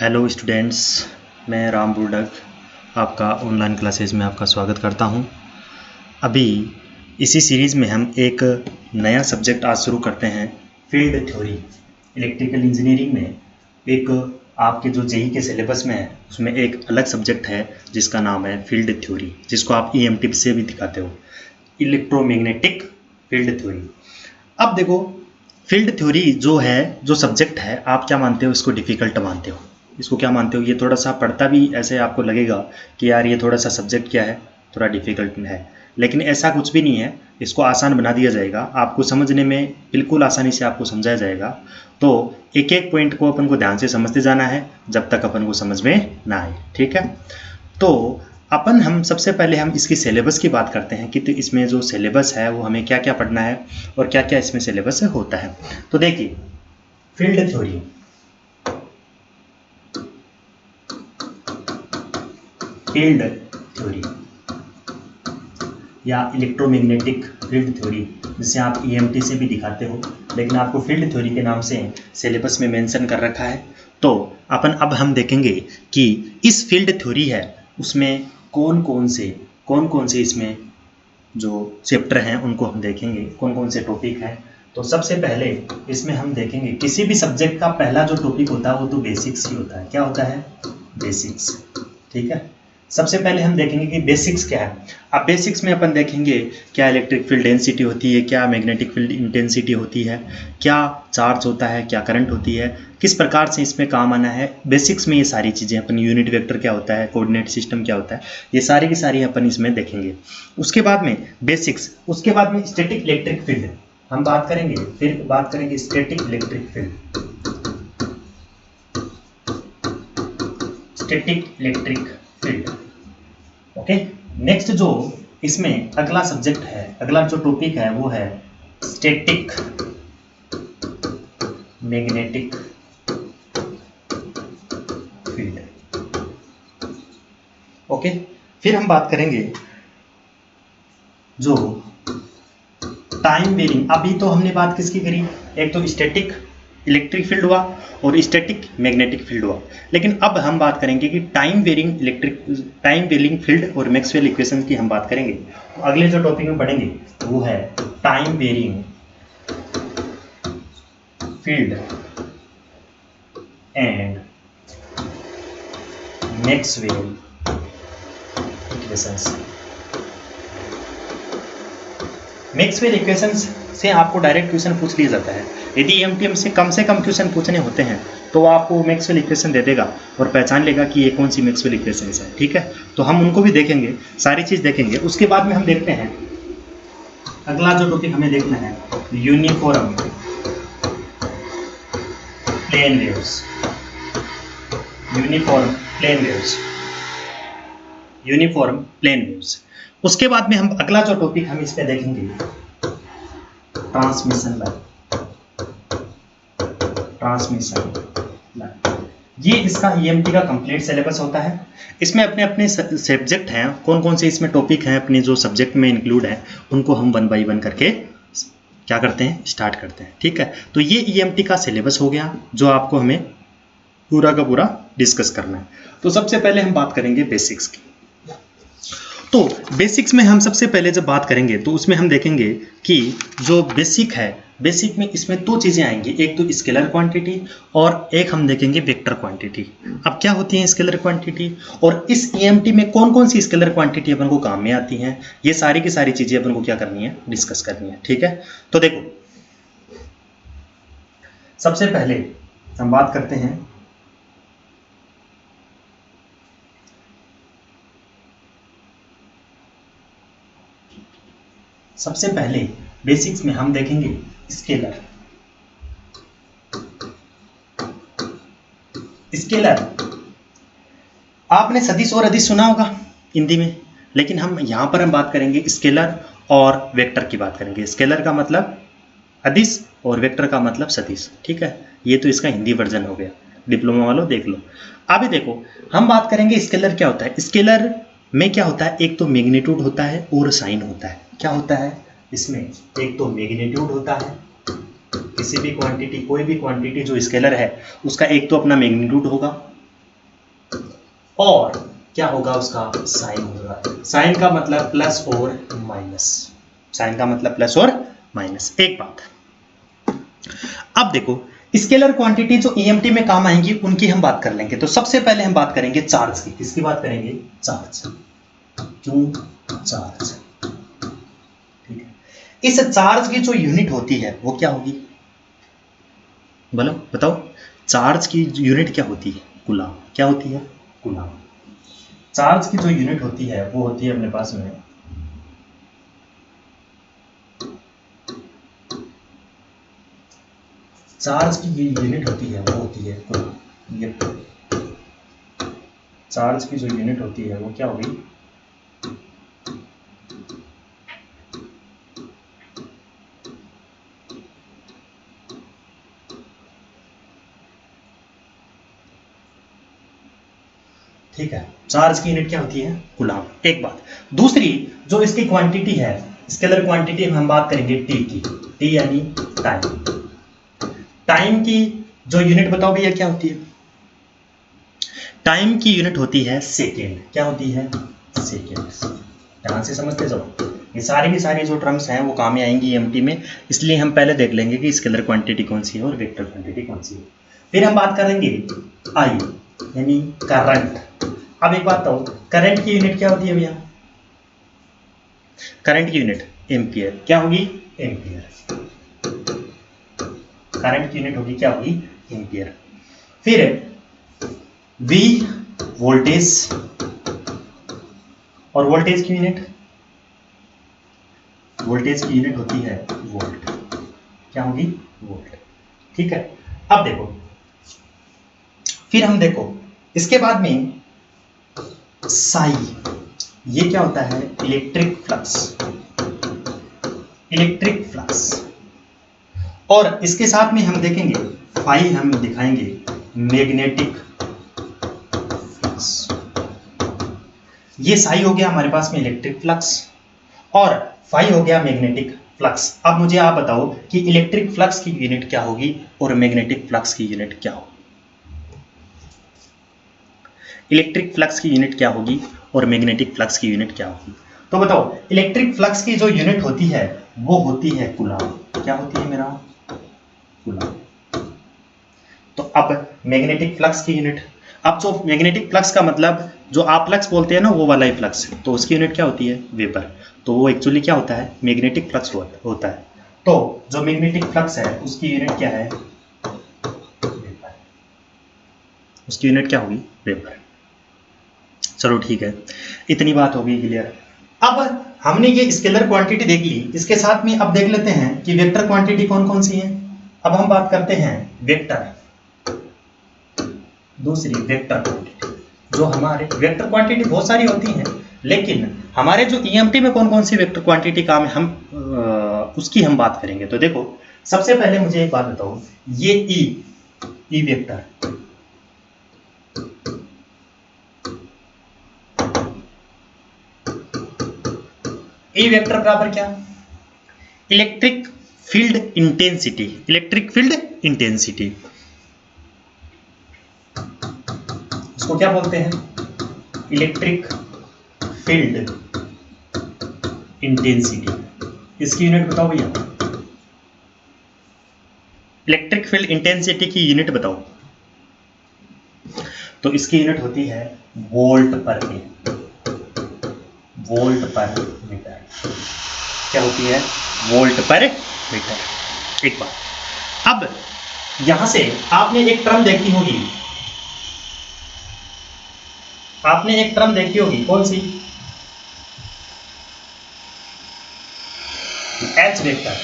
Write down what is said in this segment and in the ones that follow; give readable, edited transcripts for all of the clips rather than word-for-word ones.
Hello students, मैं राम बुर्डक आपका online classes में आपका स्वागत करता हूं। अभी इसी सीरीज़ में हम एक नया सब्जेक्ट आज शुरू करते हैं, फील्ड थ्योरी। इलेक्ट्रिकल इंजीनियरिंग में एक आपके जो जेई के सिलेबस में है उसमें एक अलग सब्जेक्ट है जिसका नाम है फील्ड थ्योरी, जिसको आप ईएमटी से भी दिखाते हो, इलेक्ट्रोमैग्नेटिक फील्ड थ्योरी। अब देखो, फील्ड थ्योरी जो है, जो सब्जेक्ट है, आप क्या मानते हो? इसको डिफ़िकल्ट मानते हो? इसको क्या मानते हो? ये थोड़ा सा पढ़ता भी ऐसे आपको लगेगा कि यार ये थोड़ा सा सब्जेक्ट क्या है, थोड़ा डिफ़िकल्ट है, लेकिन ऐसा कुछ भी नहीं है। इसको आसान बना दिया जाएगा, आपको समझने में बिल्कुल आसानी से आपको समझाया जाएगा। तो एक एक पॉइंट को अपन को ध्यान से समझते जाना है जब तक अपन को समझ में ना आए, ठीक है? तो हम सबसे पहले हम इसकी सिलेबस की बात करते हैं कि तो इसमें जो सिलेबस है वो हमें क्या क्या पढ़ना है और क्या क्या इसमें सिलेबस होता है। तो देखिए, फील्ड थ्योरी, फील्ड थ्योरी या इलेक्ट्रोमैग्नेटिक फील्ड थ्योरी, जिसे आप ईएमटी से भी दिखाते हो, लेकिन आपको फील्ड थ्योरी के नाम से सिलेबस में मेंशन कर रखा है। तो अब हम देखेंगे कि इस फील्ड थ्योरी है उसमें कौन कौन से इसमें जो चैप्टर हैं उनको हम देखेंगे, कौन कौन से टॉपिक हैं। तो सबसे पहले इसमें हम देखेंगे, किसी भी सब्जेक्ट का पहला जो टॉपिक होता है वो तो बेसिक्स ही होता है। क्या होता है? बेसिक्स, ठीक है। सबसे पहले हम देखेंगे कि बेसिक्स क्या है। अब बेसिक्स में अपन देखेंगे क्या इलेक्ट्रिक फील्ड डेंसिटी होती है, क्या मैग्नेटिक फील्ड इंटेंसिटी होती है, क्या चार्ज होता है, क्या करंट होती है, किस प्रकार से इसमें काम आना है। बेसिक्स में ये सारी चीज़ें, अपन यूनिट वेक्टर क्या होता है, कोऑर्डिनेट सिस्टम क्या होता है, ये सारी की सारी अपन इसमें देखेंगे। उसके बाद में बेसिक्स, उसके बाद में स्टैटिक इलेक्ट्रिक फील्ड हम बात करेंगे, फिर बात करेंगे static electric field, static electric field. Okay, next जो इसमें अगला सब्जेक्ट है, अगला जो टॉपिक है वो है स्टैटिक मैग्नेटिक फील्ड। ओके, फिर हम बात करेंगे जो टाइम वेरिंग। अभी तो हमने बात किसकी करी? एक तो स्टैटिक इलेक्ट्रिक फील्ड हुआ और स्टैटिक मैग्नेटिक फील्ड हुआ, लेकिन अब हम बात करेंगे कि टाइम वेरिंग फील्ड और मैक्सवेल इक्वेशन की हम बात करेंगे। तो अगले जो टॉपिक में पढ़ेंगे वो है time varying field and Maxwell equations. Maxwell equations से आपको डायरेक्ट क्वेश्चन पूछ लिया जाता है। यदि एमटीएम से कम क्वेश्चन पूछने होते हैं तो आपको मैक्सवेल इक्वेशन दे देगा और पहचान लेगा कि ये कौन सी मैक्सवेल इक्वेशंस है, ठीक है। तो हम उनको भी देखेंगे, सारी चीज़ देखेंगे। उसके बाद में हम देखते हैं अगला जो टॉपिक हमें देखना है, uniform plane waves, uniform plane waves, uniform plane waves. उसके बाद में हम अगला जो टॉपिक हम इसमें देखेंगे, ट्रांसमिशन लाइन, ट्रांसमिशन लाइन। ये इसका ईएमटी का कंप्लीट सिलेबस होता है। इसमें अपने अपने सब्जेक्ट हैं, कौन कौन से इसमें टॉपिक हैं अपने जो सब्जेक्ट में इंक्लूड हैं, उनको हम 1 बाय 1 करके क्या करते हैं, स्टार्ट करते हैं, ठीक है। तो ये ईएमटी का सिलेबस हो गया जो आपको हमें पूरा का पूरा डिस्कस करना है। तो सबसे पहले हम बात करेंगे बेसिक्स की। तो बेसिक्स में हम सबसे पहले जब बात करेंगे तो उसमें हम देखेंगे कि जो बेसिक है, बेसिक में इसमें 2 चीज़ें आएंगी, एक तो स्केलर क्वांटिटी और एक हम देखेंगे वेक्टर क्वांटिटी। अब क्या होती है स्केलर क्वांटिटी और इस ईएमटी में कौन कौन सी स्केलर क्वांटिटी अपन को काम में आती हैं, ये सारी की सारी चीज़ें अपन को क्या करनी है, डिस्कस करनी है, ठीक है। तो देखो, सबसे पहले हम बात करते हैं सबसे पहले बेसिक्स में हम देखेंगे स्केलर। स्केलर आपने सदिश और अदिश सुना होगा हिंदी में, लेकिन हम बात करेंगे स्केलर और वेक्टर की बात करेंगे। स्केलर का मतलब अदिश और वेक्टर का मतलब सदिश, ठीक है। ये तो इसका हिंदी वर्जन हो गया, डिप्लोमा वालों देख लो। अभी देखो, हम बात करेंगे स्केलर क्या होता है। स्केलर में क्या होता है, एक तो मैग्नीट्यूड होता है और साइन होता है। क्या होता है इसमें? एक तो मैग्नीट्यूड होता है, किसी भी क्वांटिटी, कोई भी क्वांटिटी जो स्केलर है उसका एक तो अपना मैग्नीट्यूड होगा और क्या होगा उसका साइन होगा। साइन का मतलब प्लस और माइनस, साइन का मतलब प्लस और माइनस। एक बात, अब देखो स्केलर क्वांटिटी जो ईएमटी में काम आएंगी उनकी हम बात कर लेंगे। तो सबसे पहले हम बात करेंगे चार्ज की। किसकी बात करेंगे? चार्ज। क्यों? चार्ज। ठीक है, इस चार्ज की जो यूनिट होती है वो क्या होगी? बोलो बताओ, चार्ज की यूनिट क्या होती है? कूलम। क्या होती है? कूलम। चार्ज की जो यूनिट होती है वो होती है अपने पास में चार्ज की यूनिट होती है वो होती है कूलम। ये चार्ज की जो यूनिट होती है वो क्या होगी? ठीक है, चार्ज की यूनिट क्या होती है? कूलम। एक बात, दूसरी जो इसकी क्वांटिटी है, स्केलर क्वांटिटी हम बात करेंगे टी की। टी यानी टाइम। टाइम की जो यूनिट बताओ भैया क्या होती है? टाइम की यूनिट होती है सेकेंड। क्या होती है? सेकेंड। ध्यान से समझते जाओ, ये सारी की सारी जो टर्म्स हैं वो काम में आएंगी ईएमटी में, इसलिए हम पहले देख लेंगे कि स्केलर क्वांटिटी कौन सी है और वेक्टर क्वांटिटी कौन सी है। फिर हम बात करेंगे आई यानी करंट। अब एक बात बताओ, करंट की यूनिट क्या होती है भैया? करंट की यूनिट एम्पियर। क्या होगी? एम्पियर। करंट की यूनिट होगी क्या होगी? एम्पियर। फिर वी वोल्टेज, और वोल्टेज की यूनिट, वोल्टेज की यूनिट होती है वोल्ट। क्या होगी? वोल्ट। ठीक है, अब देखो, फिर हम देखो इसके बाद में साई, ये क्या होता है? Electric flux. Electric flux. और इसके साथ में हम देखेंगे फाई, हम दिखाएंगे मैग्नेटिक फ्लक्स। ये साई हो गया हमारे पास में इलेक्ट्रिक फ्लक्स, और फाई हो गया मैग्नेटिक फ्लक्स। अब मुझे आप बताओ कि इलेक्ट्रिक फ्लक्स की यूनिट क्या होगी और मैग्नेटिक फ्लक्स की यूनिट क्या होगी? इलेक्ट्रिक फ्लक्स की यूनिट क्या होगी और मैग्नेटिक फ्लक्स की यूनिट क्या होगी? तो बताओ, इलेक्ट्रिक फ्लक्स की जो यूनिट होती है वो होती है कूलम। क्या होती है मेरा? कूलम। तो अब मैग्नेटिक फ्लक्स की यूनिट, अब जो मैग्नेटिक फ्लक्स का मतलब जो आप फ्लक्स बोलते हैं ना वो वाला ही फ्लक्स, तो उसकी यूनिट क्या होती है? वेबर। तो वो एक्चुअली क्या होता है? मैग्नेटिक फ्लक्स होता है। तो जो मैग्नेटिक फ्लक्स है उसकी यूनिट क्या है? वेबर। उसकी यूनिट क्या होगी? वेबर। चलो ठीक है, इतनी बात हो गई क्लियर। अब हमने ये स्केलर क्वांटिटी देख ली, इसके साथ में अब देख लेते हैं कि वेक्टर क्वांटिटी कौन कौन सी है। अब हम बात करते हैं वेक्टर, दूसरी वेक्टर क्वांटिटी। जो हमारे वेक्टर क्वांटिटी बहुत सारी होती हैं, लेकिन हमारे जो ईएमटी में कौन कौन सी वेक्टर क्वांटिटी काम है हम उसकी हम बात करेंगे। तो देखो, सबसे पहले मुझे एक बात बताओ, ये ई वेक्टर, ई वेक्टर बराबर क्या? Electric field intensity. Electric field intensity, इसको क्या बोलते हैं? Electric field intensity. इसकी यूनिट बताओ भैया, इलेक्ट्रिक फील्ड इंटेंसिटी की यूनिट बताओ। तो इसकी यूनिट होती है वोल्ट पर वोल्ट पर मीटर। क्या होती है? वोल्ट पर मीटर। एक बात, अब यहां से आपने एक टर्म देखी होगी, आपने एक टर्म देखी होगी, कौन सी? H vector.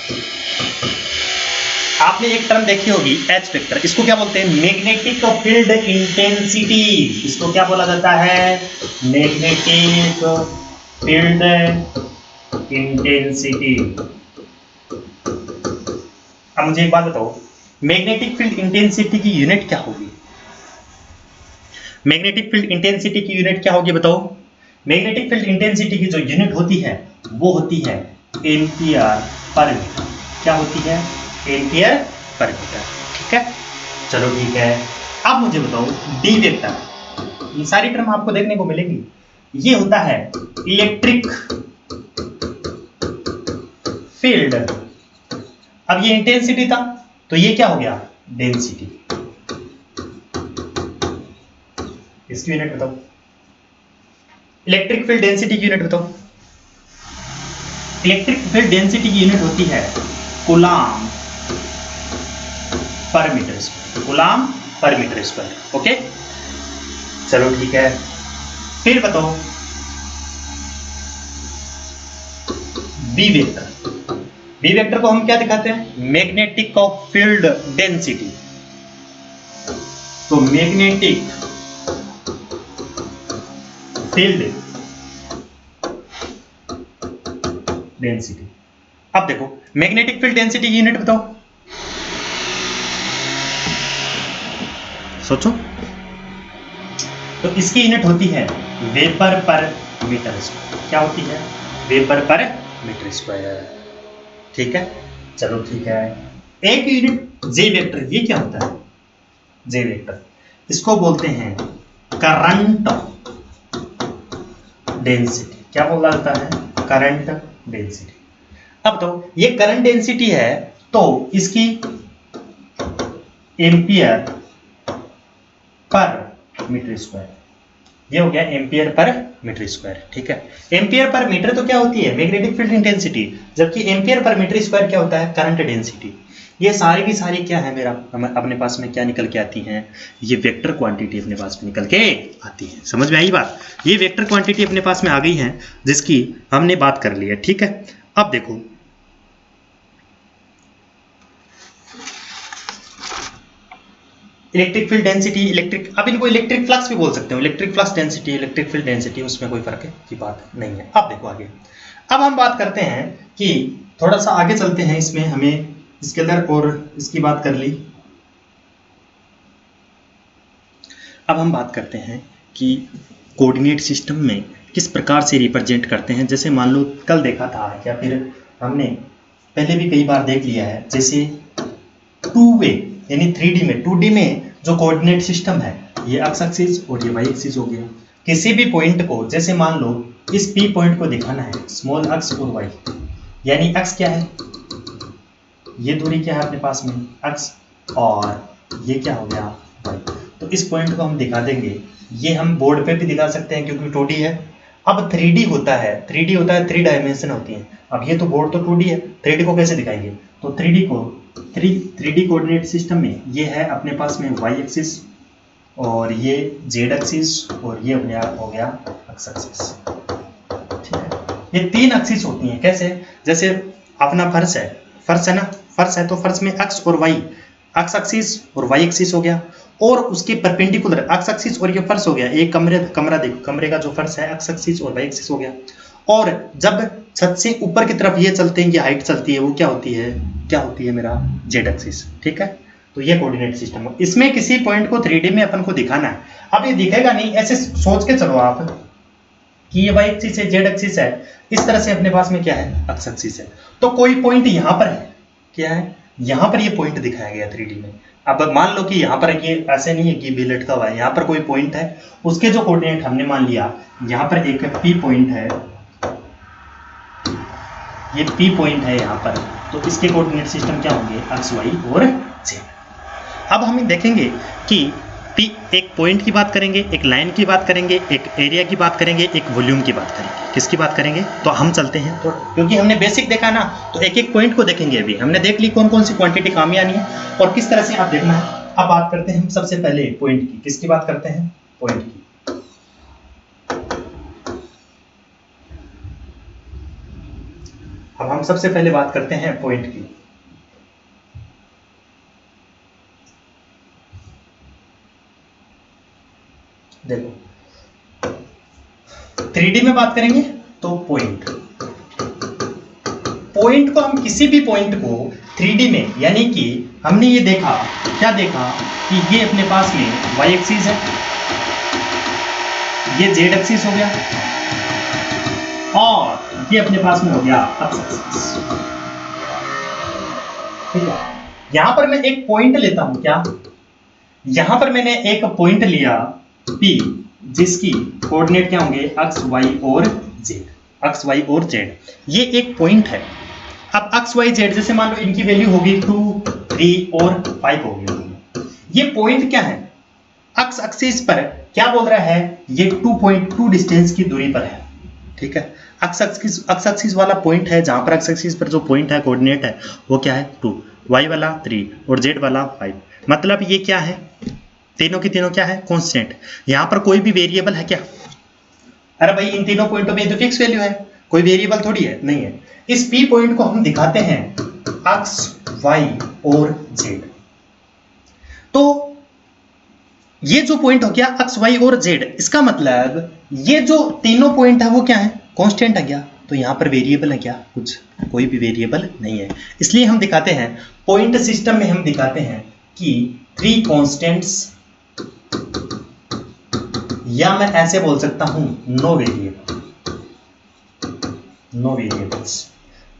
आपने एक टर्म देखी होगी एच वेक्टर, इसको क्या बोलते हैं? Magnetic field intensity. इसको क्या बोला जाता है? Magnetic field intensity. अब मुझे एक बात बताओ, मैग्नेटिक फील्ड इंटेंसिटी की यूनिट क्या होगी? मैग्नेटिक फील्ड इंटेंसिटी की यूनिट क्या होगी बताओ? मैग्नेटिक फील्ड इंटेंसिटी की जो यूनिट होती है वो होती है एम्पियर पर मीटर। क्या होती है? Ampere per metre. ठीक है, चलो ठीक है। अब मुझे बताओ डी वेक्टर, ये सारी टर्म आपको देखने को मिलेंगी। ये होता है इलेक्ट्रिक फील्ड। अब ये इंटेंसिटी था, तो ये क्या हो गया, डेंसिटी। इसकी यूनिट बताओ, इलेक्ट्रिक फील्ड डेंसिटी की यूनिट बताओ। इलेक्ट्रिक फील्ड डेंसिटी की यूनिट होती है कूलाम पर मीटर स्क्वायर, कूलाम पर मीटर स्क्वायर। ओके, चलो ठीक है। फिर बताओ बी वेक्टर। बी वेक्टर को हम क्या दिखाते हैं, मैग्नेटिक ऑफ फील्ड डेंसिटी। तो मैग्नेटिक फील्ड डेंसिटी। अब देखो मैग्नेटिक फील्ड डेंसिटी की यूनिट बताओ, सोचो। तो इसकी यूनिट होती है वेबर पर मीटर स्क्वायर। क्या होती है, वेबर पर मीटर स्क्वायर। ठीक है, चलो ठीक है। एक यूनिट जे वेक्टर, ये क्या होता है, जे वेक्टर, इसको बोलते हैं करंट डेंसिटी। क्या बोला जाता है, करंट डेंसिटी। अब तो ये करंट डेंसिटी है, तो इसकी एम्पियर पर मीटर स्क्वायर, ये हो गया एम्पियर पर मीटर स्क्वायर। ठीक है, एम्पियर पर मीटर तो क्या होती है, मैग्नेटिक फील्ड इंटेंसिटी, जबकि एम्पियर पर मीटर स्क्वायर क्या होता है, करंट डेंसिटी। ये सारी की सारी क्या है, मेरा अपने पास में क्या निकल के आती हैं, ये वेक्टर क्वांटिटी अपने पास में निकल के आती है। समझ में आई बात, ये वेक्टर क्वांटिटी अपने पास में आ गई है, जिसकी हमने बात कर ली है। ठीक है, अब देखो इलेक्ट्रिक फील्ड डेंसिटी, इलेक्ट्रिक, अब इनको इलेक्ट्रिक फ्लक्स भी बोल सकते हो, electric flux density, electric field density, उसमें कोई फर्क की बात नहीं है। अब देखो आगे, अब हम बात करते हैं कि थोड़ा सा आगे चलते हैं, इसमें हमें इसके अंदर और इसकी बात कर ली। अब हम बात करते हैं कि कोऑर्डिनेट सिस्टम में किस प्रकार से रिप्रेजेंट करते हैं। जैसे मान लो कल देखा था, या फिर हमने पहले भी कई बार देख लिया है, जैसे 2 वे यानी 3D में, 2D में जो कोऑर्डिनेट सिस्टम है, ये एक्स एक्सिस और ये वाई एक्सिस हो गया। किसी भी पॉइंट को, जैसे मान लो इस P पॉइंट को दिखाना है, स्मॉल एक्स और वाई, यानी एक्स क्या है, ये दूरी क्या है अपने पास में एक्स, और ये क्या हो गया वाई। तो इस पॉइंट को हम दिखा देंगे, ये हम बोर्ड पे भी दिखा सकते हैं क्योंकि 2D है। अब 3D होता है, 3D होता है, 3 डायमेंशन होती है। अब ये तो बोर्ड तो 2D है, 3D को कैसे दिखाएंगे, तो 3D को 3D कोऑर्डिनेट सिस्टम में ये है अपने पास में वाई एक्सिस, और ये जेड एक्सिस, और ये अपने आप हो गया एक्स एक्सिस। ठीक है, ये 3 एक्सिस होती हैं। कैसे, जैसे अपना फर्श है ना, फर्श है तो फर्श में एक्स और वाई, एक्स एक्सिस और वाई एक्सिस हो गया, और उसके परपेंडिकुलर एक्स एक्सिस और ये फर्श हो गया। एक कमरा देखो, कमरे का जो फर्श है एक्स एक्सिस और वाई एक्सिस हो गया। और जब छत से ऊपर की तरफ ये चलते हैं, ये हाइट चलती है, वो क्या होती है मेरा जेड एक्सिस। ठीक है, तो ये कोऑर्डिनेट सिस्टम है। इसमें किसी पॉइंट को 3D में अपन को दिखाना है। अब ये दिखेगा नहीं, ऐसे सोच के चलो आप कि ये वाई एक्सिस है, जेड एक्सिस है, इस तरह से अपने पास में क्या है, एक्स एक्सिस है। तो कोई पॉइंट यहाँ पर है, क्या है, यहाँ पर ये पॉइंट दिखाया गया 3D में। अब मान लो कि यहाँ पर ये ऐसे नहीं है कि बी लटका हुआ है, यहाँ पर कोई पॉइंट है, उसके जो कोऑर्डिनेट हमने मान लिया, यहाँ पर एक P पॉइंट है, ये P पॉइंट है यहाँ पर, तो इसके कोऑर्डिनेट सिस्टम क्या होंगे, एक्स वाई और जेड। अब हम देखेंगे कि P एक पॉइंट की बात करेंगे, एक लाइन की बात करेंगे, एक एरिया की बात करेंगे, एक वॉल्यूम की बात करेंगे। किसकी बात करेंगे, तो हम चलते हैं, तो क्योंकि हमने बेसिक देखा ना, तो एक एक पॉइंट को देखेंगे। अभी हमने देख ली कौन कौन सी क्वांटिटी काम आनी है और किस तरह से आप देखना है। अब बात करते हैं हम सबसे पहले पॉइंट की। किसकी बात करते हैं, पॉइंट की। अब हम सबसे पहले बात करते हैं पॉइंट की। देखो 3D में बात करेंगे तो पॉइंट को हम किसी भी पॉइंट को 3D में, यानी कि हमने ये देखा, क्या देखा कि ये अपने पास में वाई एक्सिस है, ये जेड एक्सिस हो गया, और ये अपने पास में हो गया एक्स एक्सिस। ठीक है, यहां पर मैं एक पॉइंट लेता हूं, क्या, यहां पर मैंने एक पॉइंट लिया P, जिसकी कोऑर्डिनेट क्या होंगे, एक्स वाई और जेड, एक्स वाई और जेड। ये एक पॉइंट है। अब एक्स वाई जेड जैसे मान लो इनकी वैल्यू होगी 2, 3 और 5 होगी। ये पॉइंट क्या है, एक्स एक्सिस पर क्या बोल रहा है, ये 2.2 डिस्टेंस की दूरी पर है। ठीक है, एक्स एक्सिस वाला पॉइंट है, जहां पर एक्स एक्सिस पर जो पॉइंट है, कोऑर्डिनेट है, वो क्या है 2, वाई वाला 3 और जेड वाला 5। मतलब ये क्या है, तीनों की तीनों क्या है, कांस्टेंट। यहां पर कोई भी वेरिएबल है क्या, अरे भाई इन तीनों पॉइंटों में तो फिक्स वैल्यू है, कोई वेरिएबल थोड़ी है, नहीं है। इस पी पॉइंट को हम दिखाते हैं एक्स वाई और जेड। तो ये जो पॉइंट हो गया एक्स वाई और जेड, इसका मतलब ये जो तीनों पॉइंट है वो क्या है, कांस्टेंट है क्या, तो यहां पर वेरिएबल है क्या, कुछ कोई भी वेरिएबल नहीं है। इसलिए हम दिखाते हैं पॉइंट सिस्टम में, हम दिखाते हैं कि 3 कांस्टेंट्स, या मैं ऐसे बोल सकता हूं no variable, no variables,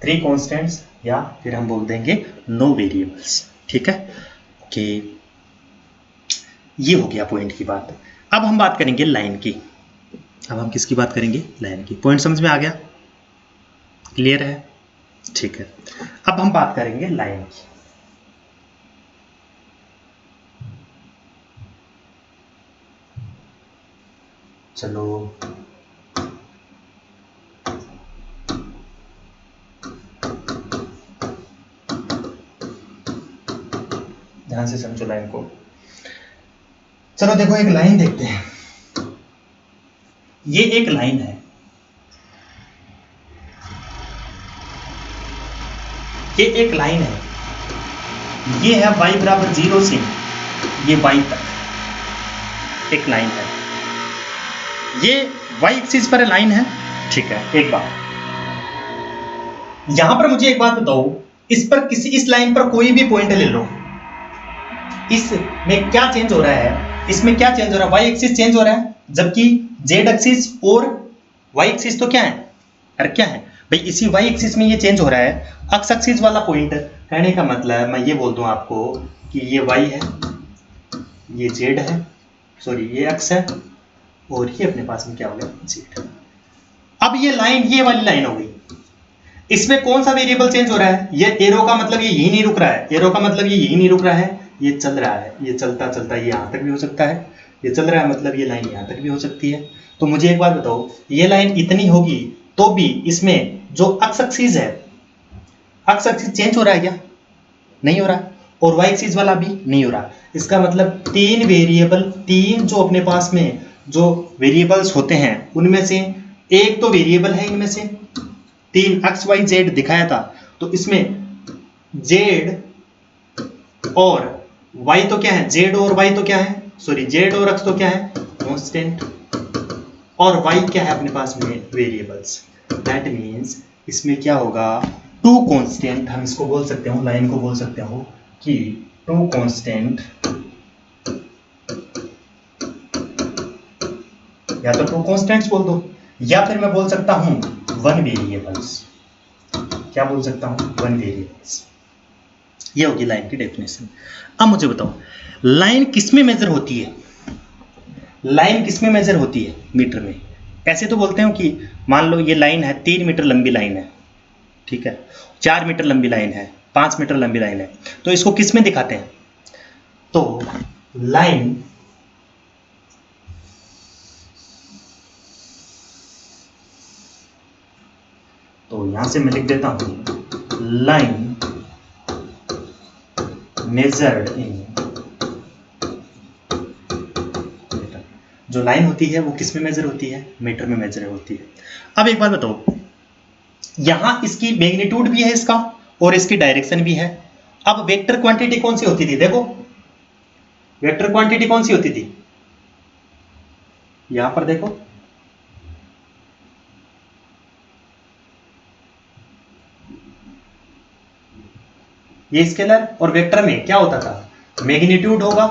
3 constants, या फिर हम बोल देंगे नो वेरिएबल्स। ठीक है, ओके, ये हो गया पॉइंट की बात। अब हम बात करेंगे लाइन की। अब हम किसकी बात करेंगे, लाइन की। पॉइंट समझ में आ गया, क्लियर है, ठीक है। अब हम बात करेंगे लाइन की। चलो ध्यान से समझो लाइन को। चलो देखो एक लाइन देखते हैं। ये एक लाइन है, ये एक लाइन है, ये है y बराबर 0 से ये y तक एक लाइन है, ये y एक्सिस पर लाइन है। ठीक है, एक बात यहां पर मुझे एक बात बताओ, इस पर किसी, इस लाइन पर कोई भी पॉइंट ले लो, इसमें क्या चेंज हो रहा है, इसमें क्या चेंज हो रहा है, y एक्सिस चेंज हो रहा है, जबकि z एक्सिस और y एक्सिस तो क्या है, अरे क्या है भाई, इसी y एक्सिस में ये चेंज हो रहा है। x एक्सिस वाला पॉइंट, कहने का मतलब मैं ये बोल दूं आपको कि ये y है, ये z है, सॉरी ये x है, और ये अपने पास में क्या हो गया, z। अब ये लाइन, ये वाली लाइन हो गई, इसमें कौन सा वेरिएबल चेंज हो रहा है, ये एरो का मतलब ये यही नहीं रुक रहा है, एरो का मतलब ये यही नहीं रुक रहा है, ये चल रहा है, ये चलता चलता ये यहां तक भी हो सकता है, ये चल रहा है मतलब ये लाइन यहां तक भी हो सकती है। तो मुझे एक बात बताओ, ये लाइन इतनी होगी तो भी इसमें जो एक्स एक्सिस है, एक्स एक्सिस चेंज हो रहा है क्या, नहीं हो रहा, और वाई एक्सिस वाला भी नहीं हो रहा। इसका मतलब 3 वेरिएबल, 3 जो अपने पास में जो वेरिएबल्स होते हैं उनमें से एक तो वेरिएबल है, इनमें से 3 एक्स वाई जेड दिखाया था, तो इसमें जेड और वाई तो क्या है, जेड और वाई तो क्या है, सॉरी जेड और एक्स तो क्या है, कांस्टेंट, और वाई क्या है अपने पास में, वेरिएबल्स। दैट मीन्स इसमें क्या होगा, 2 कांस्टेंट, हम इसको बोल सकते हो, लाइन को बोल सकते हो कि 2 कांस्टेंट, या तो 2 कांस्टेंट्स बोल दो, या फिर मैं बोल सकता हूं 1 वेरिएबल्स। क्या बोल सकता हूं, 1 वेरिएबल्स। ये होगी लाइन की डेफिनेशन। अब मुझे बताओ लाइन किस में मेजर होती है, लाइन किस में मेजर होती है, मीटर में। ऐसे तो बोलते हो कि मान लो ये लाइन है, 3 मीटर लंबी लाइन है, ठीक है, 4 मीटर लंबी लाइन है, 5 मीटर लंबी लाइन है, तो इसको किस में दिखाते हैं, तो लाइन तो यहां से मैं लिख देता हूं लाइन मेजर्ड इन, जो लाइन होती है वो किस में मेजर होती है, मीटर में मेजर होती है। अब एक बात बताओ, यहां इसकी मैग्नीट्यूड भी है इसका, और इसकी डायरेक्शन भी है। अब वेक्टर क्वांटिटी कौन सी होती थी, देखो वेक्टर क्वांटिटी कौन सी होती थी, यहां पर देखो, ये स्केलर, और वेक्टर में क्या होता था, मैग्नीट्यूड होगा,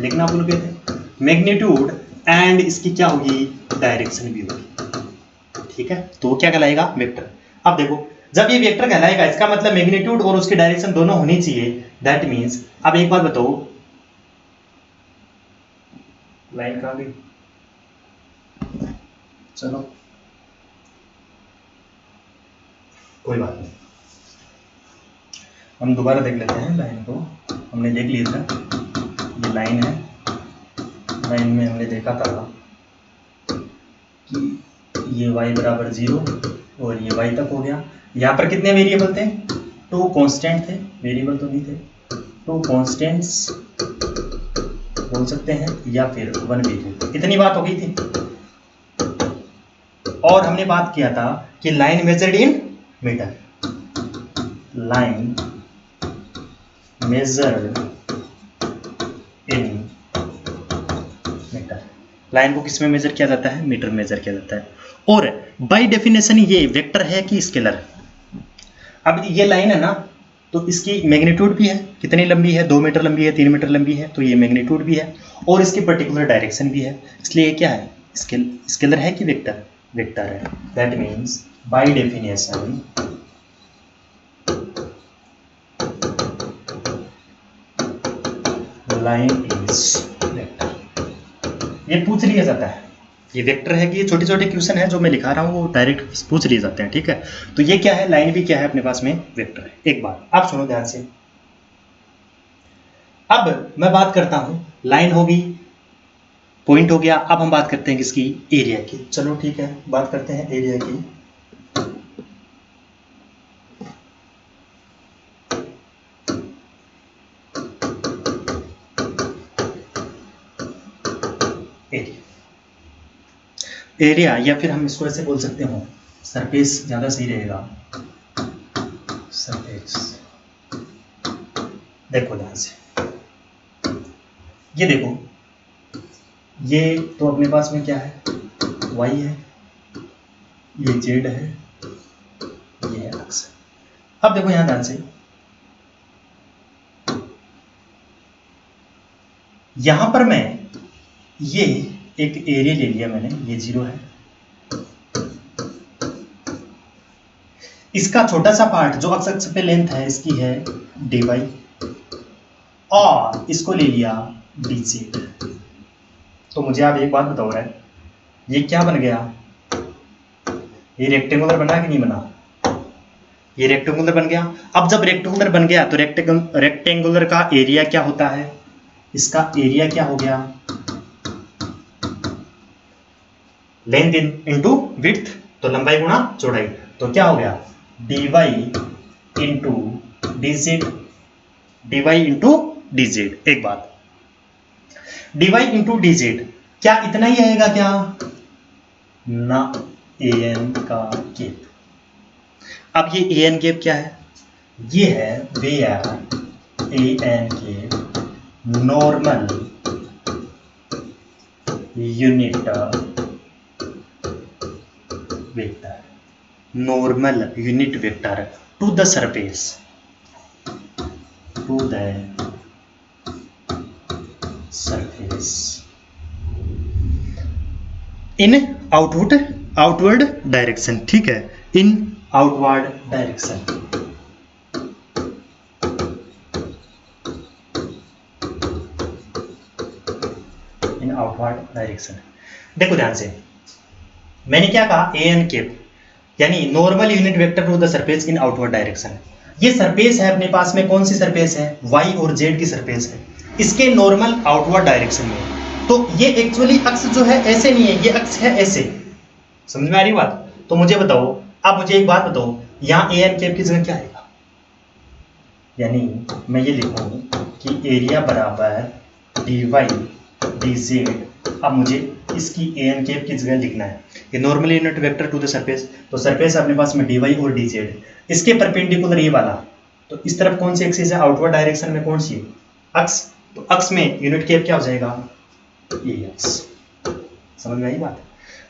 लिखना भूल गए थे, मैग्नीट्यूड एंड इसकी क्या होगी, डायरेक्शन भी होगी। ठीक है, तो क्या कहलाएगा, वेक्टर। अब देखो जब ये वेक्टर कहलाएगा, इसका मतलब मैग्नीट्यूड और उसकी डायरेक्शन दोनों होनी चाहिए। दैट मीन्स, अब एक बात बताओ, लाइन कहां गई, चलो कोई बात नहीं, हम दोबारा देख लेते हैं लाइन को। हमने देख लिया था ये लाइन है, लाइन में हमने देखा था कि ये y बराबर 0 और ये y तक हो गया। यहाँ पर कितने वेरिएबल थे? 2 कांस्टेंट थे, वेरिएबल तो नहीं थे, 2 कांस्टेंट्स बोल सकते हैं या फिर 1 वेरिएबल। इतनी बात हो गई थी। और हमने बात किया था कि line measured in metre, line measured in metre, line को किस में मेजर किया जाता है? मीटर मेजर किया जाता है। और बाय डेफिनेशन ये वेक्टर है कि स्केलर? अब ये लाइन है ना, तो इसकी मैग्नीट्यूड भी है, कितनी लंबी है? 2 मीटर लंबी है, 3 मीटर लंबी है, तो ये मैग्नीट्यूड भी है और इसकी पर्टिकुलर डायरेक्शन भी है। इसलिए ये क्या है? स्केलर है कि वेक्टर? वेक्टर है। That means by definition line is vector. ये पूछ लिया जाता है, ये वेक्टर है कि ये छोटे छोटे क्वेश्चन है जो मैं लिखा रहा हूँ वो डायरेक्ट पूछ लिए जाते हैं, ठीक है। तो ये क्या है? लाइन भी क्या है अपने पास में? वेक्टर है। एक बात आप सुनो ध्यान से। अब मैं बात करता हूं, लाइन होगी, पॉइंट हो गया। अब हम बात करते हैं किसकी? एरिया की। चलो ठीक है, बात करते हैं एरिया की। एरिया या फिर हम इसको ऐसे बोल सकते हो, सरफेस ज्यादा सही रहेगा, सरफेस। देखो ध्यान से, ये देखो, ये तो अपने पास में क्या है? y है, ये z है, ये है x। अब देखो यहां ध्यान से, यहां पर मैं ये एक एरिया ले लिया मैंने, ये 0 है, इसका छोटा सा पार्ट जो एक्स एक्सिस पे लेंथ है इसकी है dy, और इसको ले लिया dz। तो मुझे आप एक बात बताओ रहा है, ये क्या बन गया? ये रेक्टेंगुलर बना कि नहीं बना? ये रेक्टेंगुलर बन गया। अब जब रेक्टेंगुलर बन गया तो रेक्टेंगुलर का एरिया क्या होता है? इसका एरिया क्या हो गया? लेंथ इनटू विड्थ, तो लंबाई गुणा चौड़ाई, तो क्या हो गया? dy into dz, dy into dz। एक बात, dy इंटू dz क्या इतना ही आएगा क्या? ना, an का केप। अब ये an केप क्या है? ये है where an cap normal unit vector, normal unit vector to the surface, to the surface in outward direction. ठीक है, in outward direction. In outward direction. देखो ध्यान से, मैंने क्या कहा? an केप यानी normal unit vector to the surface in outward direction. ये सरफेस है अपने पास में, कौन सी सरफेस है? y और z की सरफेस है, इसके नॉर्मल आउटवर्ड डायरेक्शन में। तो ये एक्चुअली अक्स जो है ऐसे नहीं है, ये अक्स है ऐसे। समझ में आ रही बात? तो मुझे बताओ, अब मुझे एक बात बताओ, यहाँ an केप की जगह क्या आएगा? यानी मैं ये लिखूं कि एरिया बराबर dy dz। अब मुझे इसकी an केप की जगह लिखना है, ये normal unit vector to the surface, तो सरफेस अपने पास में dy और dz, इसके परपेंडिकुलर ये वाला, तो इस तरफ कौन सी एक्सिस है? आउटवर्ड डायरेक्शन में कौन सी है? अक्स। तो अक्स में यूनिट केप क्या हो जाएगा? ये अक्स। समझ में आई बात?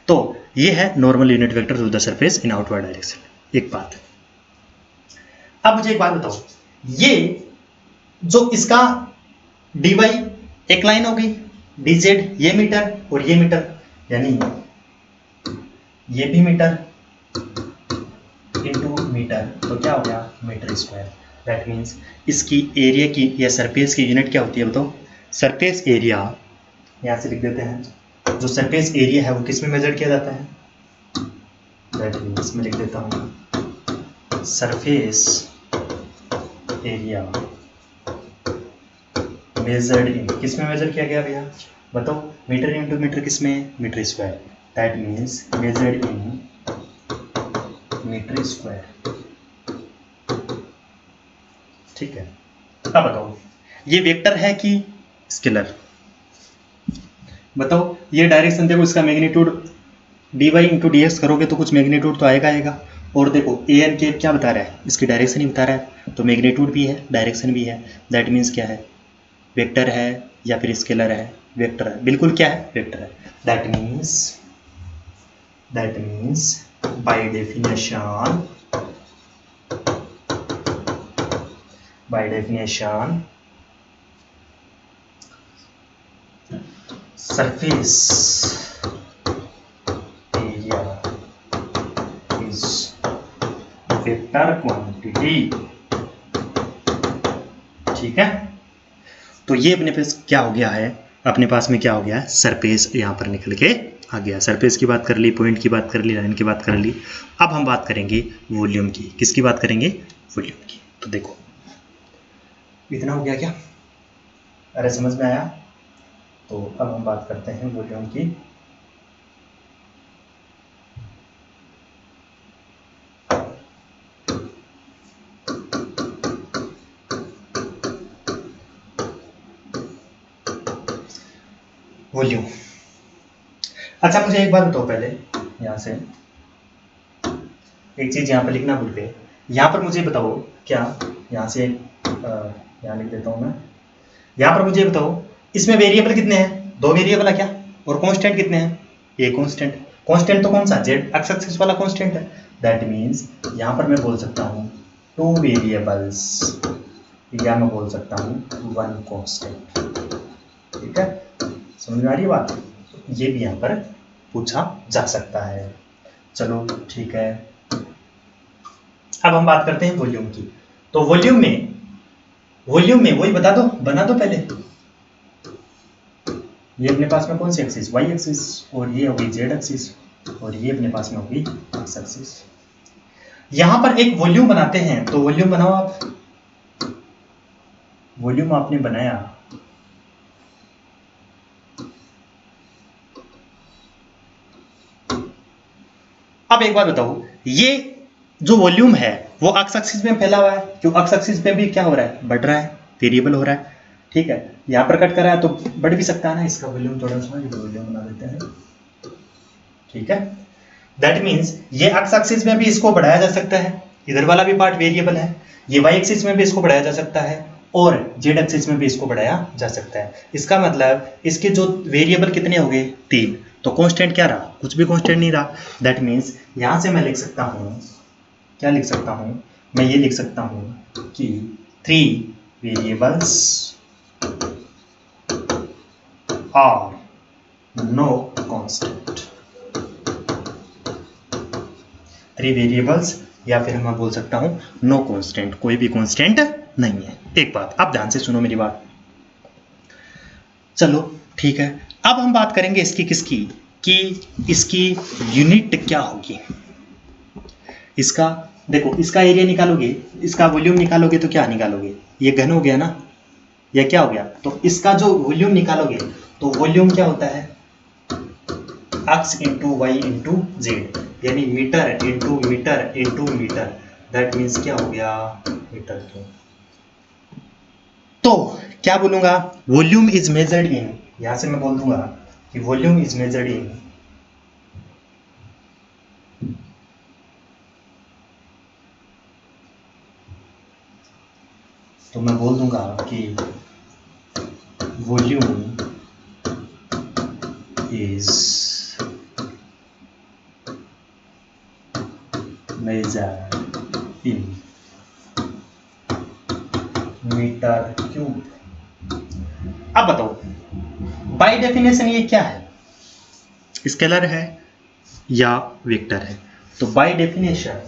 तो ये है normal unit vector to the surface in outward direction. एक बात। अब मुझे एक बात बताओ, ये जो इसका dy एक लाइन हो गई, dz ये मीटर और ये मीटर, यानी ये भी मीटर इंटू मीटर, तो क्या हो गया? Metre square. दैट मीन्स इसकी एरिया की या सरफेस की यूनिट क्या होती है बताओ? सरफेस एरिया, यहाँ से लिख देते हैं, जो सरफेस एरिया है वो किस में मेजर किया जाता है? दैट मीन्स मैं लिख देता हूँ सरफेस एरिया मेजर्ड इन, किस में मेजर किया गया भैया बताओ, मीटर इंटू मीटर, किस में, metre square, that means measured in metre square. ठीक है, अब बताओ ये वेक्टर है कि स्केलर, बताओ ये डायरेक्शन देखो, इसका magnitude dy into D x करोगे तो कुछ मैग्नीट्यूड तो आएगा, और देखो ए एन के क्या बता रहा है, इसकी डायरेक्शन ही बता रहा है, तो मैग्नीट्यूड भी है डायरेक्शन भी है, दैट मीन्स क्या है, वेक्टर है या फिर स्केलर है, वेक्टर है, बिल्कुल क्या है, वेक्टर है, that means by definition surface area is vector quantity। ठीक है, तो ये अपने पास क्या हो गया है, अपने पास में क्या हो गया है, सरफेस यहाँ पर निकल के आ गया। सरफेस की बात कर ली, पॉइंट की बात कर ली, लाइन की बात कर ली, अब हम बात करेंगे वॉल्यूम की। किसकी बात करेंगे, वॉल्यूम की। तो देखो इतना हो गया क्या, अरे समझ में आया, तो अब हम बात करते हैं वॉल्यूम की। वॉल्यूम, अच्छा मुझे एक बात बताओ पहले, यहाँ से एक चीज यहाँ पर लिखना भूल गए, यहाँ पर मुझे बताओ क्या, यहाँ से यहाँ लिख देता हूँ मैं, यहाँ पर मुझे बताओ इसमें वेरिएबल कितने हैं, 2 वेरिएबल है क्या, और कांस्टेंट कितने हैं, एक कांस्टेंट, कांस्टेंट तो कौन सा, जेड एक्स एक्सिस वाला कांस्टेंट है, दैट मीन्स यहाँ पर मैं बोल सकता हूँ 2 वेरिएबल्स, या मैं बोल सकता हूँ 1 कांस्टेंट। ठीक है, समझ में आ रही है बात, ये भी यहाँ पर पूछा जा सकता है। चलो ठीक है, अब हम बात करते हैं वॉल्यूम की। तो वॉल्यूम में वही बना दो पहले, ये अपने पास में कौन सी एक्सिस, वाई एक्सिस, और ये होगी जेड एक्सिस, और ये अपने पास में होगी एक्स एक्सिस। यहां पर एक वॉल्यूम बनाते हैं, तो वॉल्यूम बनाओ आप, वॉल्यूम आपने बनाया, अब एक बात बताओ, ये जो वॉल्यूम है वो एक्स एक्सिस में फैला हुआ है, क्यों, एक्स एक्सिस पे भी क्या हो रहा है, बढ़ रहा है, वेरिएबल हो रहा है। ठीक है, यहां पर कट कर रहा है तो बढ़ भी सकता है ना, इसका वॉल्यूम थोड़ा सा वॉल्यूम बना देते हैं। ठीक है, दैट मीन्स ये एक्स एक्सिस में भी इसको बढ़ाया जा सकता है, इधर वाला भी पार्ट वेरिएबल है, ये वाई एक्सिस में भी इसको बढ़ाया जा सकता है, और जेड एक्सिस में भी इसको बढ़ाया जा सकता है। इसका मतलब इसके जो वेरिएबल कितने हो गए, 3, तो कांस्टेंट क्या रहा, कुछ भी कांस्टेंट नहीं रहा। दैट मीन्स यहां से मैं लिख सकता हूं, क्या लिख सकता हूं, मैं ये लिख सकता हूं कि 3 variables are no constant, 3 variables, या फिर मैं बोल सकता हूं नो कांस्टेंट, कोई भी कांस्टेंट नहीं है। एक बात आप ध्यान से सुनो मेरी बात, चलो ठीक है, अब हम बात करेंगे इसकी किसकी, कि इसकी यूनिट क्या होगी। इसका देखो, इसका एरिया निकालोगे, इसका वॉल्यूम निकालोगे तो क्या निकालोगे, ये घन हो गया ना, या क्या हो गया, तो इसका जो वॉल्यूम निकालोगे तो वॉल्यूम क्या होता है, x into y into z, यानी metre into metre into metre, that means क्या हो गया, मीटर क्यूब। तो क्या बोलूंगा, वॉल्यूम इज मेजर्ड इन, यहां से मैं बोल दूंगा कि वॉल्यूम इज मेजर्ड इन तो मैं बोल दूंगा कि volume is measured in metre cube. अब बताओ बाय डेफिनेशन ये क्या है, स्केलर है या वेक्टर है, तो by definition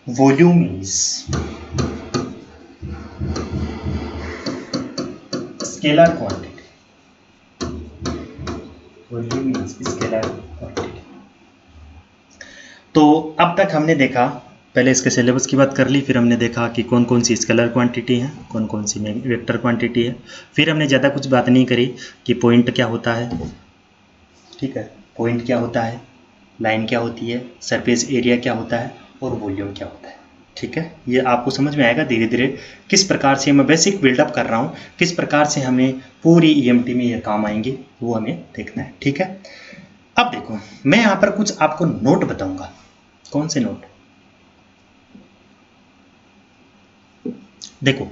volume is scalar quantity, volume means scalar quantity. तो अब तक हमने देखा, पहले इसके सिलेबस की बात कर ली, फिर हमने देखा कि कौन कौन सी स्केलर क्वांटिटी है, कौन कौन सी वेक्टर क्वांटिटी है। फिर हमने ज़्यादा कुछ बात नहीं करी कि पॉइंट क्या होता है, ठीक है, पॉइंट क्या होता है, लाइन क्या होती है, सरफेस एरिया क्या होता है और वॉल्यूम क्या होता है। ठीक है, ये आपको समझ में आएगा धीरे धीरे किस प्रकार से मैं बेसिक बिल्डअप कर रहा हूँ, किस प्रकार से हमें पूरी ईएमटी में ये काम आएंगे वो हमें देखना है। ठीक है, अब देखो मैं यहाँ पर कुछ आपको नोट बताऊंगा। कौन से नोट? देखो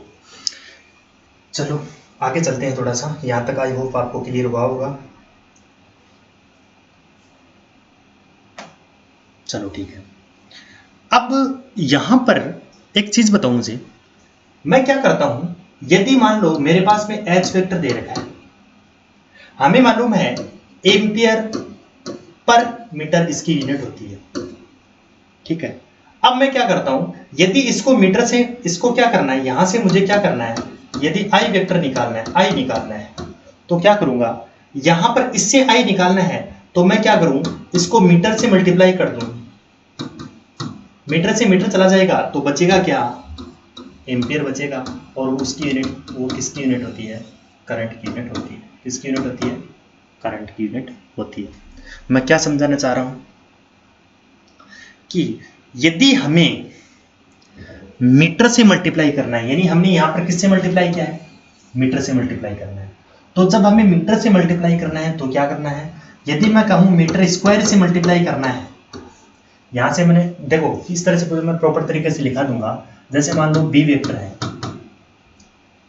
चलो आगे चलते हैं थोड़ा सा, यहाँ तक आई होप आपको क्लियर हुआ होगा। चलो ठीक है, अब यहाँ पर एक चीज बताऊं मुझे, मैं क्या करता हूं, यदि मान लो मेरे पास में एच वेक्टर दे रखा है, हमें मालूम है एम्पियर पर मीटर इसकी यूनिट होती है। ठीक है, अब मैं क्या करता हूं, यदि इसको मीटर से, इसको क्या करना है, यहां से मुझे क्या करना है, यदि आई वेक्टर निकालना है, आई निकालना है, तो क्या करूंगा, यहां पर इससे आई निकालना है तो मैं क्या करूं, इसको मीटर से मल्टीप्लाई कर दूं, मीटर से मीटर चला जाएगा तो बचेगा क्या, एम्पियर बचेगा, और उसकी यूनिट वो किसकी यूनिट होती है, करंट की यूनिट होती है। किसकी यूनिट होती है, करंट की यूनिट होती है। मैं क्या समझाना चाह रहा हूं कि यदि हमें मीटर से मल्टीप्लाई करना है, यानी हमने यहां पर किससे मल्टीप्लाई किया है, मीटर से मल्टीप्लाई करना है, तो जब हमें मीटर से मल्टीप्लाई करना है तो क्या करना है, यदि मैं कहूं मीटर स्क्वायर से मल्टीप्लाई करना है, यहां से मैंने देखो इस तरह से मैं प्रॉपर तरीके से लिखा दूंगा, जैसे मान लो बी वेक्टर है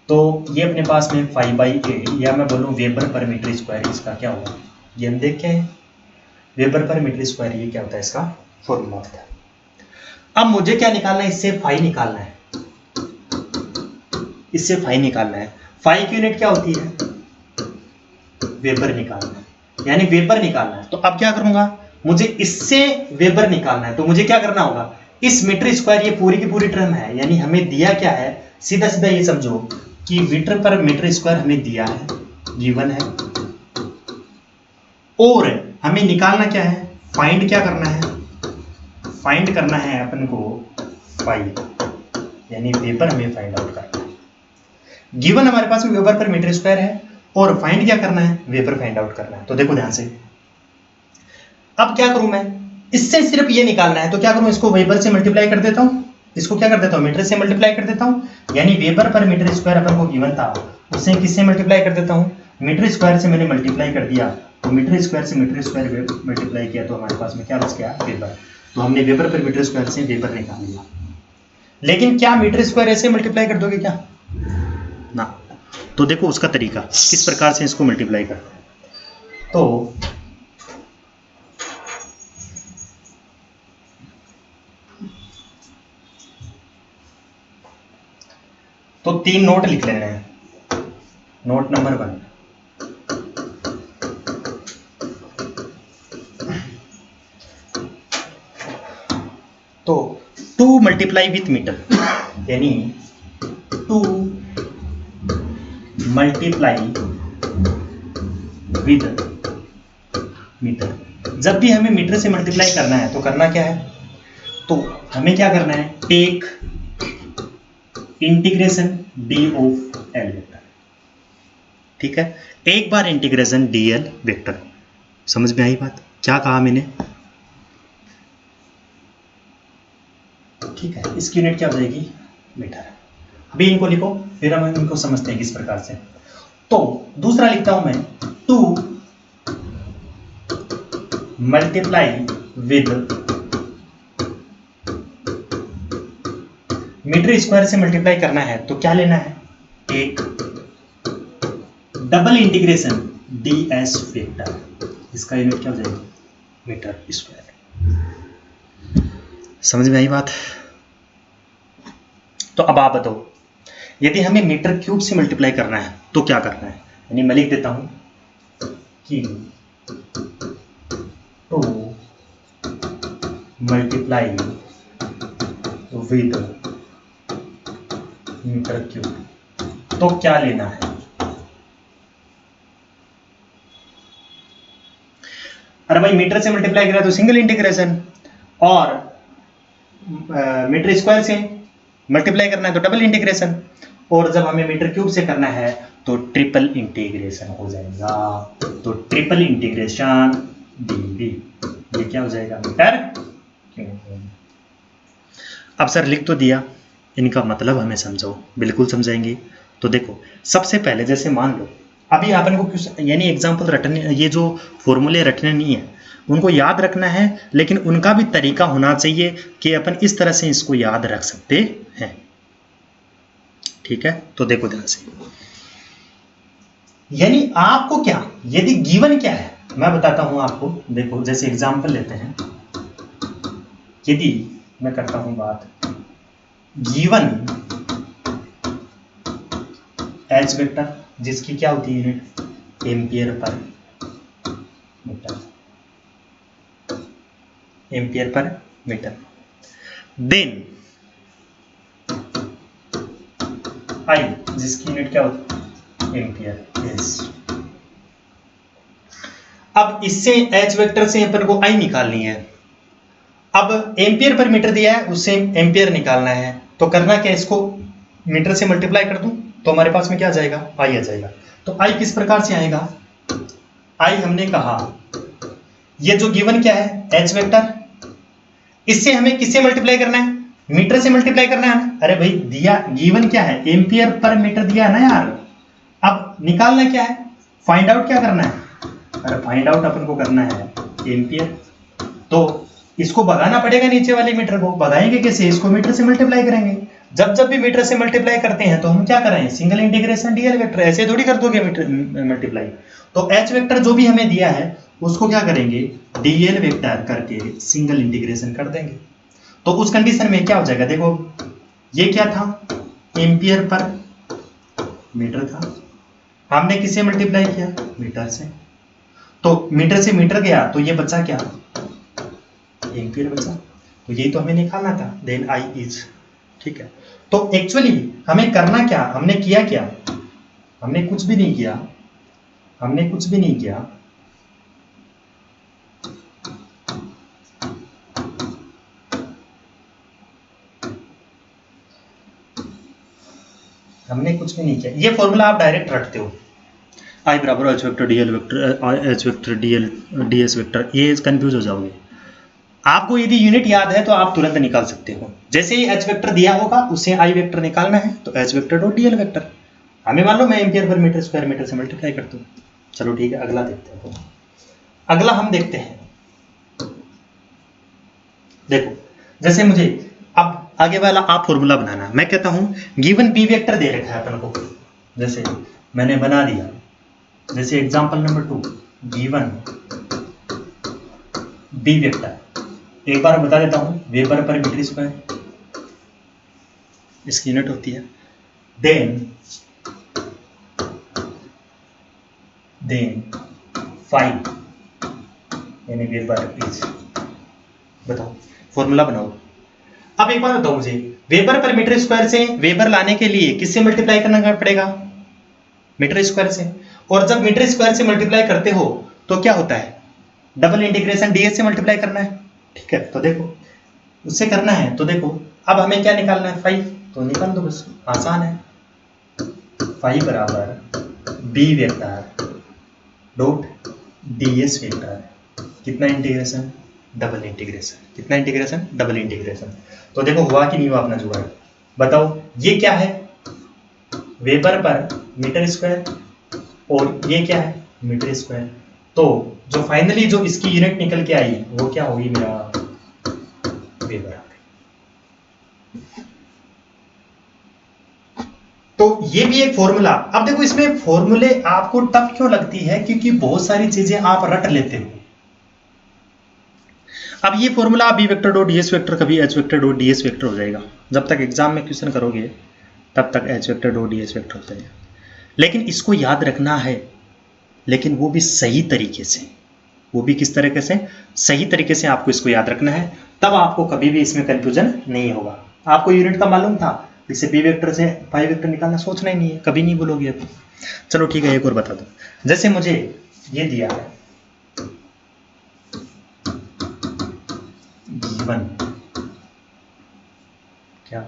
तो ये अपने पास में 5/8, या मैं बोलूं वेबर पर मीटर स्क्वायर, इसका क्या होगा, ये हम देख के हैं वेबर पर मीटर स्क्वायर ये क्या होता है, इसका फॉर्मूला होता है। अब मुझे क्या निकालना है, इससे फाई निकालना है, इससे फाई निकालना है। फाई की यूनिट क्या होती है, वेबर निकालना है, यानी वेबर निकालना है। तो अब क्या करूंगा, मुझे इससे वेबर निकालना है, तो मुझे क्या करना होगा, इस मीटर स्क्वायर, ये पूरी की पूरी टर्म है, यानी हमें दिया क्या है, सीधा सीधा ये समझो कि मीटर पर मीटर स्क्वायर हमें दिया है, गिवन है, और हमें निकालना क्या है, फाइंड क्या करना है, फाइंड करना है अपन को फाई, यानी वेबर हमें फाइंड आउट करना है। गिवन हमारे पास में वेबर पर मीटर स्क्वायर है और फाइंड क्या करना है, वेबर फाइंड आउट करना है। तो देखो ध्यान से, अब क्या करूं मैं, इससे सिर्फ ये निकालना है तो क्या करूं, इसको वेबर से मल्टीप्लाई कर देता हूं, इसको क्या कर देता हूं, मीटर से मल्टीप्लाई कर देता हूं, यानी वेबर पर मीटर स्क्वायर अपन को गिवन था, उससे किससे मल्टीप्लाई कर देता हूं, मीटर स्क्वायर से मैंने मल्टीप्लाई कर दिया, तो मीटर स्क्वायर से मीटर स्क्वायर मल्टीप्लाई किया तो हमारे पास में क्या बच गया, वेबर। तो हमने वेबर पर मीटर स्क्वायर से वेबर निकाल लिया। लेकिन क्या मीटर स्क्वायर ऐसे मल्टीप्लाई कर दोगे क्या, ना। तो देखो उसका तरीका किस प्रकार से इसको मल्टीप्लाई करते हैं। तो 3 नोट लिख लेने हैं। नोट नंबर 1, तो 2 मल्टीप्लाई विथ मीटर, यानी 2 मल्टीप्लाई विद मीटर। जब भी हमें मीटर से मल्टीप्लाई करना है तो करना क्या है, तो हमें क्या करना है, take integration D of L vector. ठीक है, एक बार इंटीग्रेशन डी एल वेक्टर। समझ में आई बात, क्या कहा मैंने, ठीक है, इसकी यूनिट क्या हो जाएगी, मीटर। अभी इनको लिखो फिर हम इनको समझते हैं किस प्रकार से। तो दूसरा लिखता हूं मैं, 2 मल्टीप्लाई विद मीटर स्क्वायर से मल्टीप्लाई करना है तो क्या लेना है, एक double integration D S vector, इसका यूनिट क्या हो जाएगी, मीटर स्क्वायर। समझ में आई बात। तो अब आप बताओ, यदि हमें मीटर क्यूब से मल्टीप्लाई करना है तो क्या करना है, यानी मैं लिख देता हूं कि 2 मल्टीप्लाई विद मीटर क्यूब, तो क्या लेना है, भाई मीटर से मल्टीप्लाई करा तो सिंगल इंटीग्रेशन, और मीटर स्क्वायर से मल्टीप्लाई करना है तो डबल इंटीग्रेशन, और जब हमें मीटर क्यूब से करना है तो ट्रिपल इंटीग्रेशन हो जाएगा। तो ट्रिपल इंटीग्रेशन डीवी, ये क्या हो जाएगा, मीटर क्यूब। अब सर लिख तो दिया, इनका मतलब हमें समझो। बिल्कुल समझाएंगे। तो देखो सबसे पहले जैसे मान लो अभी अपन को क्वेश्चन यानी एग्जाम्पल रटने, ये जो फॉर्मूले रटने नहीं है उनको याद रखना है, लेकिन उनका भी तरीका होना चाहिए कि अपन इस तरह से इसको याद रख सकते हैं। ठीक है, तो देखो ध्यान से, यानी आपको क्या, यदि गिवन क्या है मैं बताता हूं आपको। देखो जैसे एग्जाम्पल लेते हैं, यदि मैं करता हूं बात, गिवन एच वेक्टर जिसकी क्या होती है unit, ampere per metre, ampere per metre. Then I जिसकी यूनिट क्या होती है, एम्पियर इज। अब इससे एच वेक्टर से अपन को आई निकालनी है। अब एम्पियर पर मीटर दिया है, उससे एम्पियर निकालना है, तो करना क्या, इसको मीटर से मल्टीप्लाई कर दूं तो हमारे पास में क्या आ जाएगा, आई आ जाएगा। तो आई किस प्रकार से आएगा, आई हमने कहा ये जो गिवन क्या है एच वेक्टर, इससे हमें किससे मल्टीप्लाई करना है, मीटर से मल्टीप्लाई करना है ना। अरे भाई दिया गिवन क्या है, एम्पियर पर मीटर दिया है ना यार। अब निकालना क्या है, फाइंड आउट क्या करना है, अरे फाइंड आउट अपन को करना है एम्पियर। तो इसको भगाना पड़ेगा नीचे वाले मीटर को, भगाएंगे कैसे, इसको मीटर से मल्टीप्लाई करेंगे। जब जब भी मीटर से मल्टीप्लाई करते हैं तो हम क्या करें, सिंगल इंटीग्रेशन डीएल वेक्टर, ऐसे थोड़ी कर दोगे मीटर मल्टीप्लाई। तो एच वेक्टर जो भी हमें दिया है उसको क्या करेंगे, डीएल वेक्टर करके सिंगल इंटीग्रेशन कर देंगे। तो उस कंडीशन में क्या हो जाएगा, देखो ये क्या था, एम्पियर पर मीटर था, हमने किससे मल्टीप्लाई किया, मीटर से। तो मीटर से मीटर गया तो ये बचा क्या, एम्पियर बचा। तो यही तो हमें निकालना था, देन आई इज। ठीक है, तो एक्चुअली हमें करना क्या, हमने किया क्या, हमने कुछ भी नहीं किया, हमने कुछ भी नहीं किया, हमने कुछ भी नहीं किया। ये फॉर्मूला आप डायरेक्ट रखते हो, आई बराबर H vector DL vector, H vector DL DS vector, ये कंफ्यूज हो जाओगे। आपको यदि यूनिट याद है तो आप तुरंत निकाल सकते हो। जैसे ही एच वेक्टर दिया होगा उससे आई वेक्टर निकालना है, तो H vector dot DL vector. हमें मान लो मैं ampere per metre square metre से मल्टीप्लाई करता हूँ। चलो ठीक है, अगला देखते हैं। तो अगला हम देखते हैं, देखो जैसे मुझे अब आगे वाला आप फॉर्मूला बनाना, मैं कहता हूं गिवन बी वेक्टर दे रखा है अपन को, जैसे मैंने बना दिया, जैसे example number 2, given B vector, एक बार बता देता हूं, वेबर पर मीटर स्क्वायर इसकी यूनिट होती है। देन 5 यानी वेबर इज, बताओ फॉर्मूला बनाओ। अब एक बार बताओ मुझे, वेबर पर मीटर स्क्वायर से वेबर लाने के लिए किससे मल्टीप्लाई करना पड़ेगा, मीटर स्क्वायर से। और जब मीटर स्क्वायर से मल्टीप्लाई करते हो तो क्या होता है, डबल इंटीग्रेशन डीएस से मल्टीप्लाई करना है। ठीक है, तो देखो उससे करना है, तो देखो अब हमें क्या निकालना है, 5, तो निकाल दो बस, आसान है। 5 बराबर B vector dot DS vector, कितना इंटीग्रेशन, डबल इंटीग्रेशन, कितना इंटीग्रेशन, डबल इंटीग्रेशन। तो देखो हुआ कि नहीं हुआ अपना जुगाड़, बताओ ये क्या है, वेबर पर मीटर स्क्वायर, और ये क्या है, मीटर स्क्वायर। तो जो फाइनली जो इसकी यूनिट निकल के आई वो क्या होगी, मेरा वेबर। तो ये भी एक फॉर्मूला। अब देखो इसमें फॉर्मूले आपको टफ क्यों लगती है, क्योंकि बहुत सारी चीजें आप रट लेते हो। अब ये formula B vector dot DS vector कभी H vector dot DS vector हो जाएगा। जब तक एग्जाम में क्वेश्चन करोगे तब तक H vector dot DS vector हो जाएगा, लेकिन इसको याद रखना है, लेकिन वो भी सही तरीके से। वो भी किस तरीके से, सही तरीके से आपको इसको याद रखना है, तब आपको कभी भी इसमें कंफ्यूजन नहीं होगा। आपको यूनिट का मालूम था, इसे बी वेक्टर से 5 वेक्टर निकालना सोचना ही नहीं है, कभी नहीं बोलोगे। अब चलो ठीक है, एक और बता दो। जैसे मुझे ये दिया है गिवन क्या,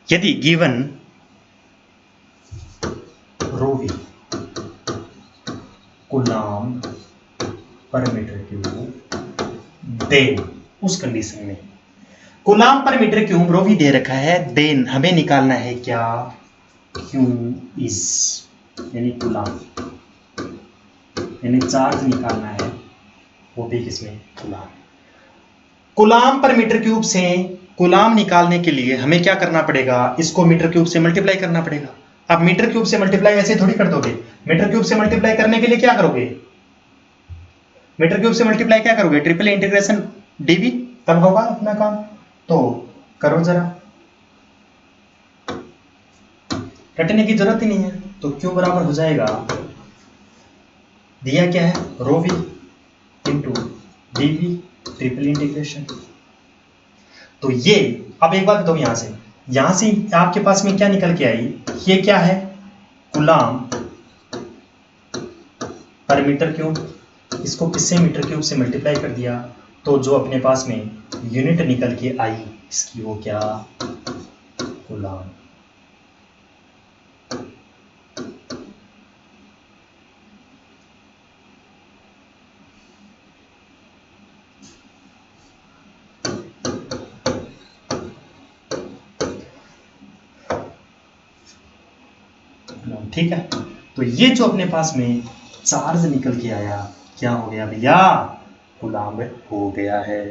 यदि गिवन रो वी कूलाम पर मीटर क्यूब, देन उस कंडीशन में कूलाम पर मीटर क्यूब रो वी दे रखा है, देन हमें निकालना है क्या, क्यू इज यानी कूलाम, यानी चार्ज निकालना है, वो भी किसमें, कूलाम। कूलाम पर मीटर क्यूब से कूलाम निकालने के लिए हमें क्या करना पड़ेगा, इसको मीटर क्यूब से मल्टीप्लाई करना पड़ेगा। अब मीटर क्यूब से मल्टीप्लाई ऐसे थोड़ी कर दोगे, मीटर क्यूब से मल्टीप्लाई करने के लिए क्या करोगे, मीटर क्यूब से मल्टीप्लाई क्या करोगे, ट्रिपल इंटीग्रेशन डीवी, तब होगा अपना काम। तो करो जरा, रटने की जरूरत ही नहीं है। तो क्यू बराबर हो जाएगा, दिया क्या है, rho v into dv triple integration. तो ये, अब एक बात बताओ, यहां से आपके पास में क्या निकल के आई, ये क्या है, कूलाम पर मीटर क्यूब, इसको किससे, मीटर क्यूब से मल्टीप्लाई कर दिया, तो जो अपने पास में यूनिट निकल के आई इसकी, वो क्या, कूलाम। ठीक है, तो ये जो अपने पास में चार्ज निकल के आया, क्या हो गया भैया, कूलाम हो गया है।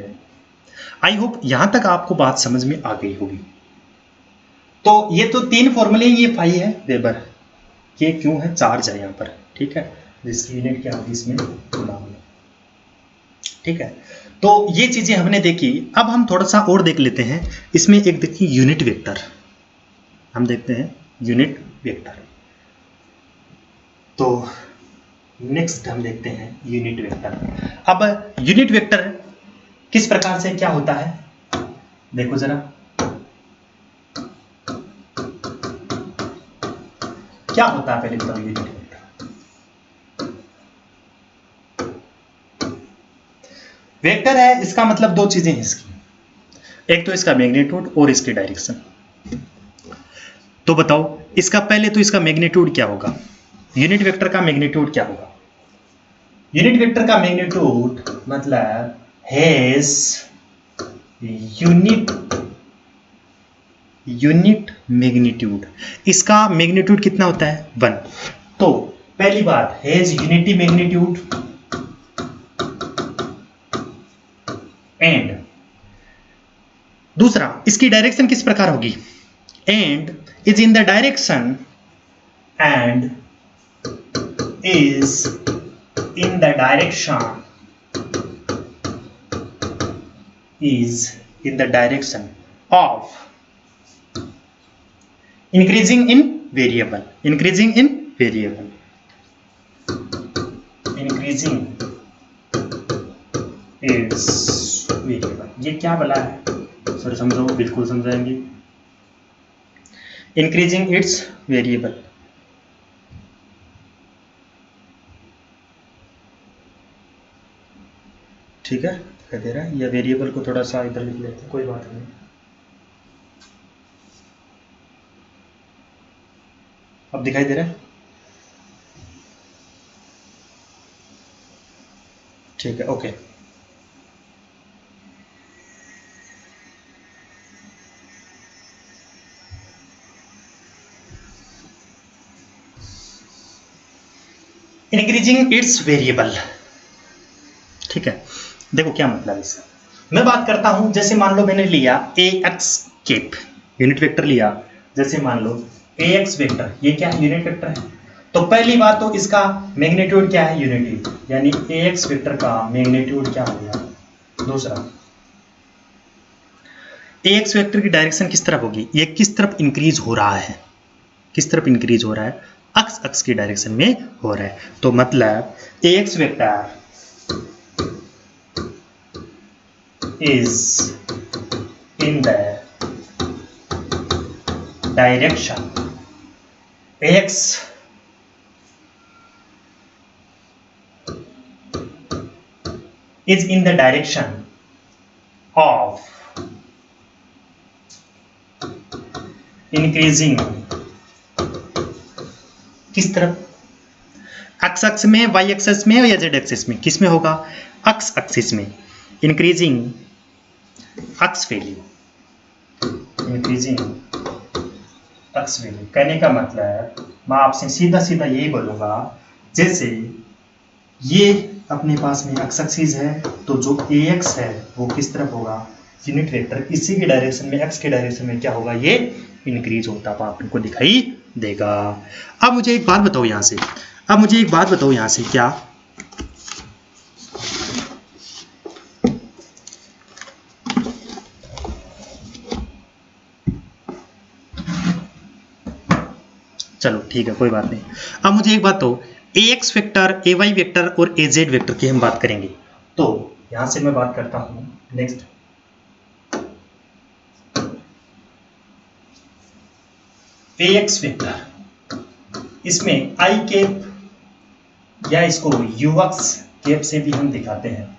आई होप यहां तक आपको बात समझ में आ गई होगी। तो ये तो तीन फॉर्मूले, ये फाई है वेबर, ये क्यों है, चार्ज है यहां पर, ठीक है, जिसकी यूनिट क्या होगी इसमें, कूलाम। ठीक है, तो ये चीजें हमने देखी। अब हम थोड़ा सा और देख लेते हैं, इसमें एक देखिए यूनिट वेक्टर, हम देखते हैं यूनिट वेक्टर। तो नेक्स्ट हम देखते हैं यूनिट वेक्टर। अब यूनिट वेक्टर किस प्रकार से क्या होता है, देखो जरा, क्या होता है पहले बताओ यूनिट वेक्टर। वेक्टर है, इसका मतलब दो चीजें हैं इसकी, एक तो इसका मैग्नीट्यूड और इसकी डायरेक्शन। तो बताओ इसका, पहले तो इसका मैग्नीट्यूड क्या होगा, यूनिट वेक्टर का मैग्नीट्यूड क्या होगा, यूनिट वेक्टर का मैग्नीट्यूड मतलब हैज यूनिट मैग्नीट्यूड, इसका मैग्नीट्यूड कितना होता है, 1। तो पहली बात, हैज यूनिटी मैग्नीट्यूड, एंड दूसरा इसकी डायरेक्शन किस प्रकार होगी, and is in the direction, and is in the direction, is in the direction of increasing in variable, increasing in variable, increasing its variable। ये क्या बोला है, सर समझो, बिल्कुल समझाएंगे, increasing its variable। ठीक है, दिखाई दे रहा है, या वेरिएबल को थोड़ा सा इधर लिख लेते हैं, कोई बात नहीं। अब दिखाई दे रहा है, ठीक है, ओके। इंक्रीजिंग इट्स वेरिएबल, ठीक है। देखो क्या मतलब इसका, मैं बात करता हूं, जैसे मान लो मैंने लिया ए एक्स केप, यूनिट वेक्टर लिया, जैसे मान लो ए एक्स वेक्टर, ये क्या है, यूनिट वेक्टर है। तो पहली बात तो इसका मैग्नीट्यूड क्या है, यूनिटी, यानी ए एक्स वेक्टर का मैग्नीट्यूड क्या हो गया। दूसरा, ए एक्स वेक्टर की डायरेक्शन किस तरफ होगी, ये किस तरफ इंक्रीज हो रहा है, किस तरफ इंक्रीज हो रहा है, अक्स अक्स की डायरेक्शन में हो रहा है। तो मतलब A x vector is in the direction, x is in the direction of increasing किस तरफ, एक्स एक्स में, वाई एक्सिस में या जेड एक्सिस में, किस में होगा, एक्स एक्सिस में। Increasing x value, increasing x value कहने का मतलब मैं आपसे सीधा सीधा यही बोलूंगा, जैसे ये अपने पास में एक्स एक्सिस है तो जो ए एक्स है वो किस तरफ होगा, यूनिट वेक्टर इसी की डायरेक्शन में, एक्स के डायरेक्शन में क्या होगा, ये इंक्रीज होता हुआ आपको दिखाई देगा। अब मुझे एक बात बताओ यहाँ से, अब मुझे एक बात बताओ यहाँ से, क्या चलो ठीक है कोई बात नहीं। अब मुझे एक बात तो, ए एक्स वेक्टर, ए वाई वेक्टर और ए जेड वेक्टर की हम बात करेंगे। तो यहां से मैं बात करता हूं नेक्स्ट, ए एक्स वेक्टर, इसमें आई कैप या इसको यू एक्स कैप से भी हम दिखाते हैं।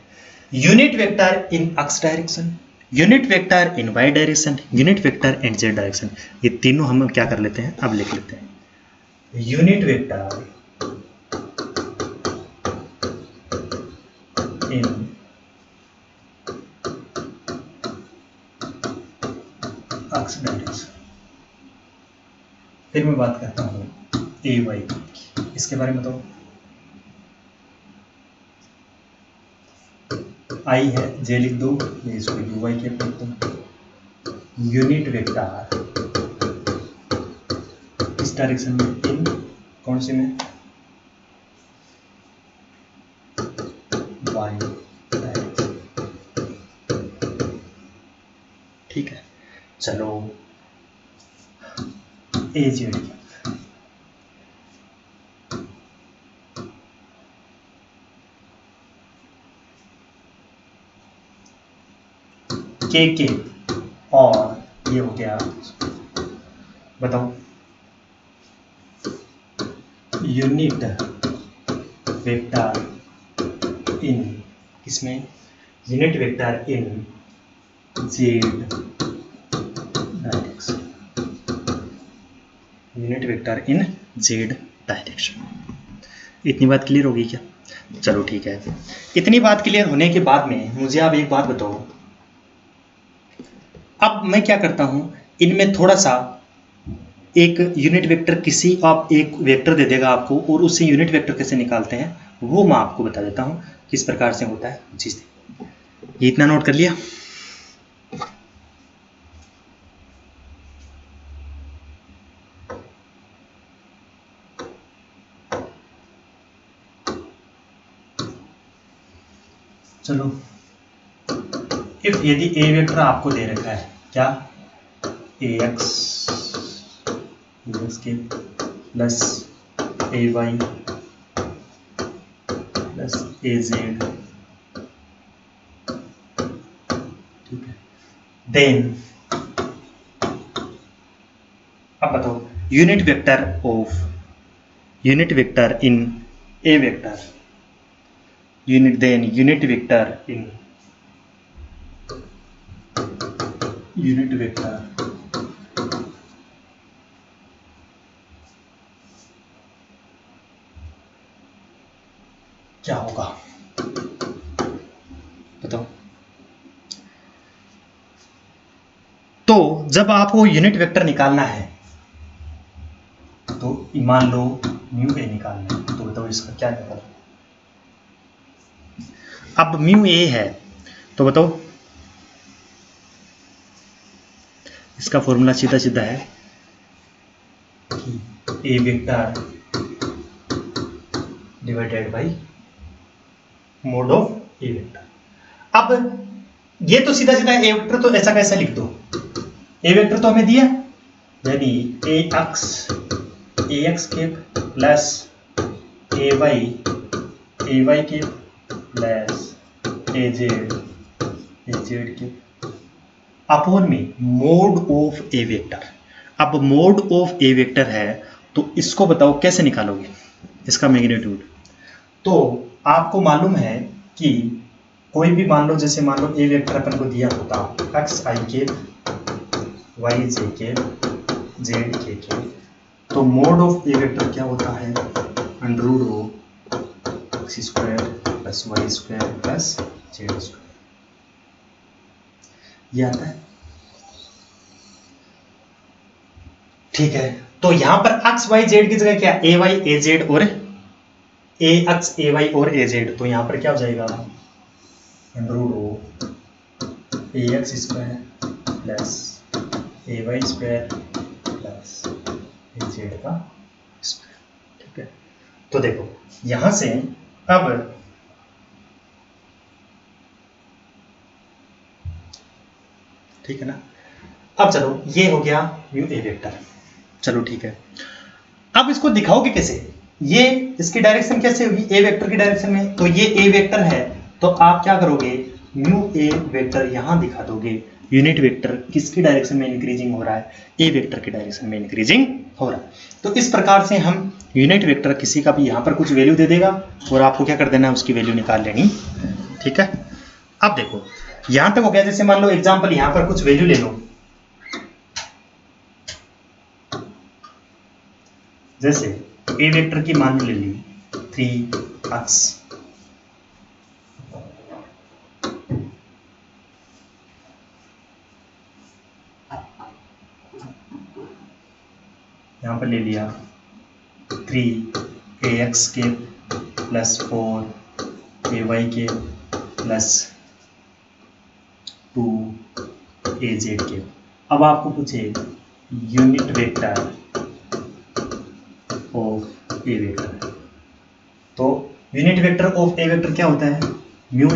यूनिट वेक्टर इन एक्स डायरेक्शन, यूनिट वेक्टर इन वाई डायरेक्शन, यूनिट वेक्टर इन जेड डायरेक्शन, ये तीनों हम क्या कर लेते हैं, अब लिख लेते हैं। यूनिट वेक्टर इन एक्स डायरेक्शन। फिर मैं बात करता हूं ए वाई, इसके बारे में बताओ। आई है, जे लिख दो, ये इसको यू वाई के लिख दो। यूनिट वेक्टर इस डायरेक्शन में, इन कौन से में, वाई डायरेक्शन। ठीक है, चलो ए जेड के और ये हो गया, बताओ यूनिट वेक्टर इन किसमें, यूनिट वेक्टर इन जेड डायरेक्शन, यूनिट वेक्टर इन जेड डायरेक्शन। इतनी बात क्लियर होगी क्या, चलो ठीक है। इतनी बात क्लियर होने के बाद में मुझे आप एक बात बताओ, अब मैं क्या करता हूं, इनमें थोड़ा सा एक यूनिट वेक्टर, किसी आप एक वेक्टर दे देगा आपको और उससे यूनिट वेक्टर कैसे निकालते हैं वो मैं आपको बता देता हूं किस प्रकार से होता है चीज। ये इतना नोट कर लिया। चलो, इफ यदि ए वेक्टर आपको दे रखा है, क्या, ए एक्स के plus A Y plus A Z, ठीक है, देन अब बताओ unit vector of, unit vector in A vector, unit, then unit vector in unit vector क्या होगा बताओ। तो जब आपको यूनिट वेक्टर निकालना है तो मान लो म्यू ए निकालना है, तो बताओ इसका क्या निकालो। अब म्यू ए है तो बताओ इसका फॉर्मूला सीधा सीधा है कि A vector divided by mod of A vector. अब ये तो सीधा सीधा ए वेक्टर, तो ऐसा कैसा लिख दो, ए वेक्टर तो हमें दिया, यानी ए एक्स के प्लस ए वाई के प्लस ए जेड के अपॉन में मोड ऑफ ए वेक्टर। अब मोड ऑफ ए वेक्टर है तो इसको बताओ कैसे निकालोगे इसका मैग्नीट्यूड। तो आपको मालूम है कि कोई भी मान लो, जैसे मान लो ए वेक्टर अपन को दिया होता एक्स आई के वाई जे के जेड के, तो मोड ऑफ ए वेक्टर क्या होता है, under root of X square plus Y square plus Z square, ये आता है। ठीक है, तो यहां पर एक्स वाई जेड की जगह क्या, ए वाई ए जेड और ए एक्स ए वाई और ए जेड, तो यहां पर क्या हो जाएगा, under root of A X square plus A Y square plus A Z का स्क्वायर। ठीक है, तो देखो यहां से अब ठीक है ना, अब चलो ये हो गया म्यू ए वेक्टर। चलो ठीक है, अब इसको दिखाओगे कैसे, ये इसकी डायरेक्शन कैसे होगी, ए वेक्टर की डायरेक्शन में, तो ये ए वेक्टर है, तो आप क्या करोगे, म्यू ए वेक्टर यहां दिखा दोगे, यूनिट वेक्टर किसकी डायरेक्शन में इंक्रीजिंग हो रहा है, ए वेक्टर की डायरेक्शन में इंक्रीजिंग हो रहा है। तो इस प्रकार से हम यूनिट वेक्टर किसी का भी यहां पर कुछ वैल्यू दे देगा और आपको क्या कर देना है, उसकी वैल्यू निकाल लेनी। ठीक है, अब देखो यहां तक हो गया, जैसे मान लो एग्जांपल यहां पर कुछ वैल्यू ले लो, जैसे ए वेक्टर की मान ले ली 3x, यहां पर ले लिया 3ax के प्लस 4ay के प्लस 2az के। अब आपको पूछे unit vector of A vector, तो unit vector of A vector क्या होता है, mu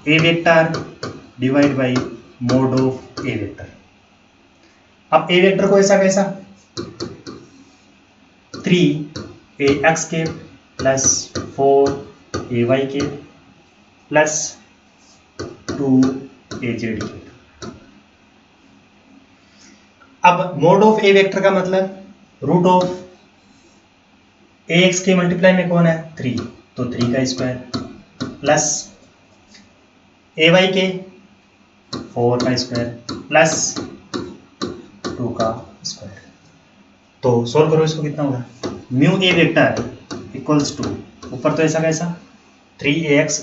A vector divide by mod of A vector. अब ए वेक्टर को ऐसा कैसा, 3ax के प्लस 4ay के प्लस 2az के। अब मोड ऑफ ए वेक्टर का मतलब रूट ऑफ ax के मल्टीप्लाई में कौन है, 3, तो 3 का स्क्वायर प्लस ay के 4 का स्क्वायर प्लस 2 का स्क्वायर। तो सोल्व करो इसको, कितना होगा, mu A vector equals to, ऊपर तो ऐसा कैसा 3ax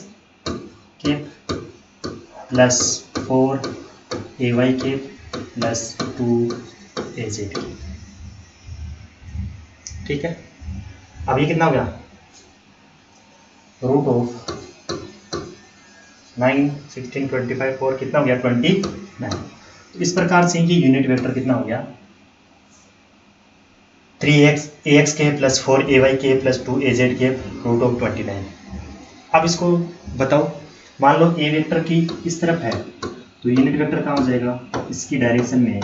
के प्लस 4ay के प्लस 2az के। ठीक है, अब ये कितना हो गया, रूट ऑफ 9 16 25 4 कितना हो गया 29। तो इस प्रकार से ये यूनिट वेक्टर कितना हो गया, 3ax के प्लस 4ay के प्लस 2az के रूट ऑफ 29। अब इसको बताओ, मान लो ए वेक्टर की इस तरफ है, तो यूनिट वेक्टर कहाँ हो जाएगा, इसकी डायरेक्शन में,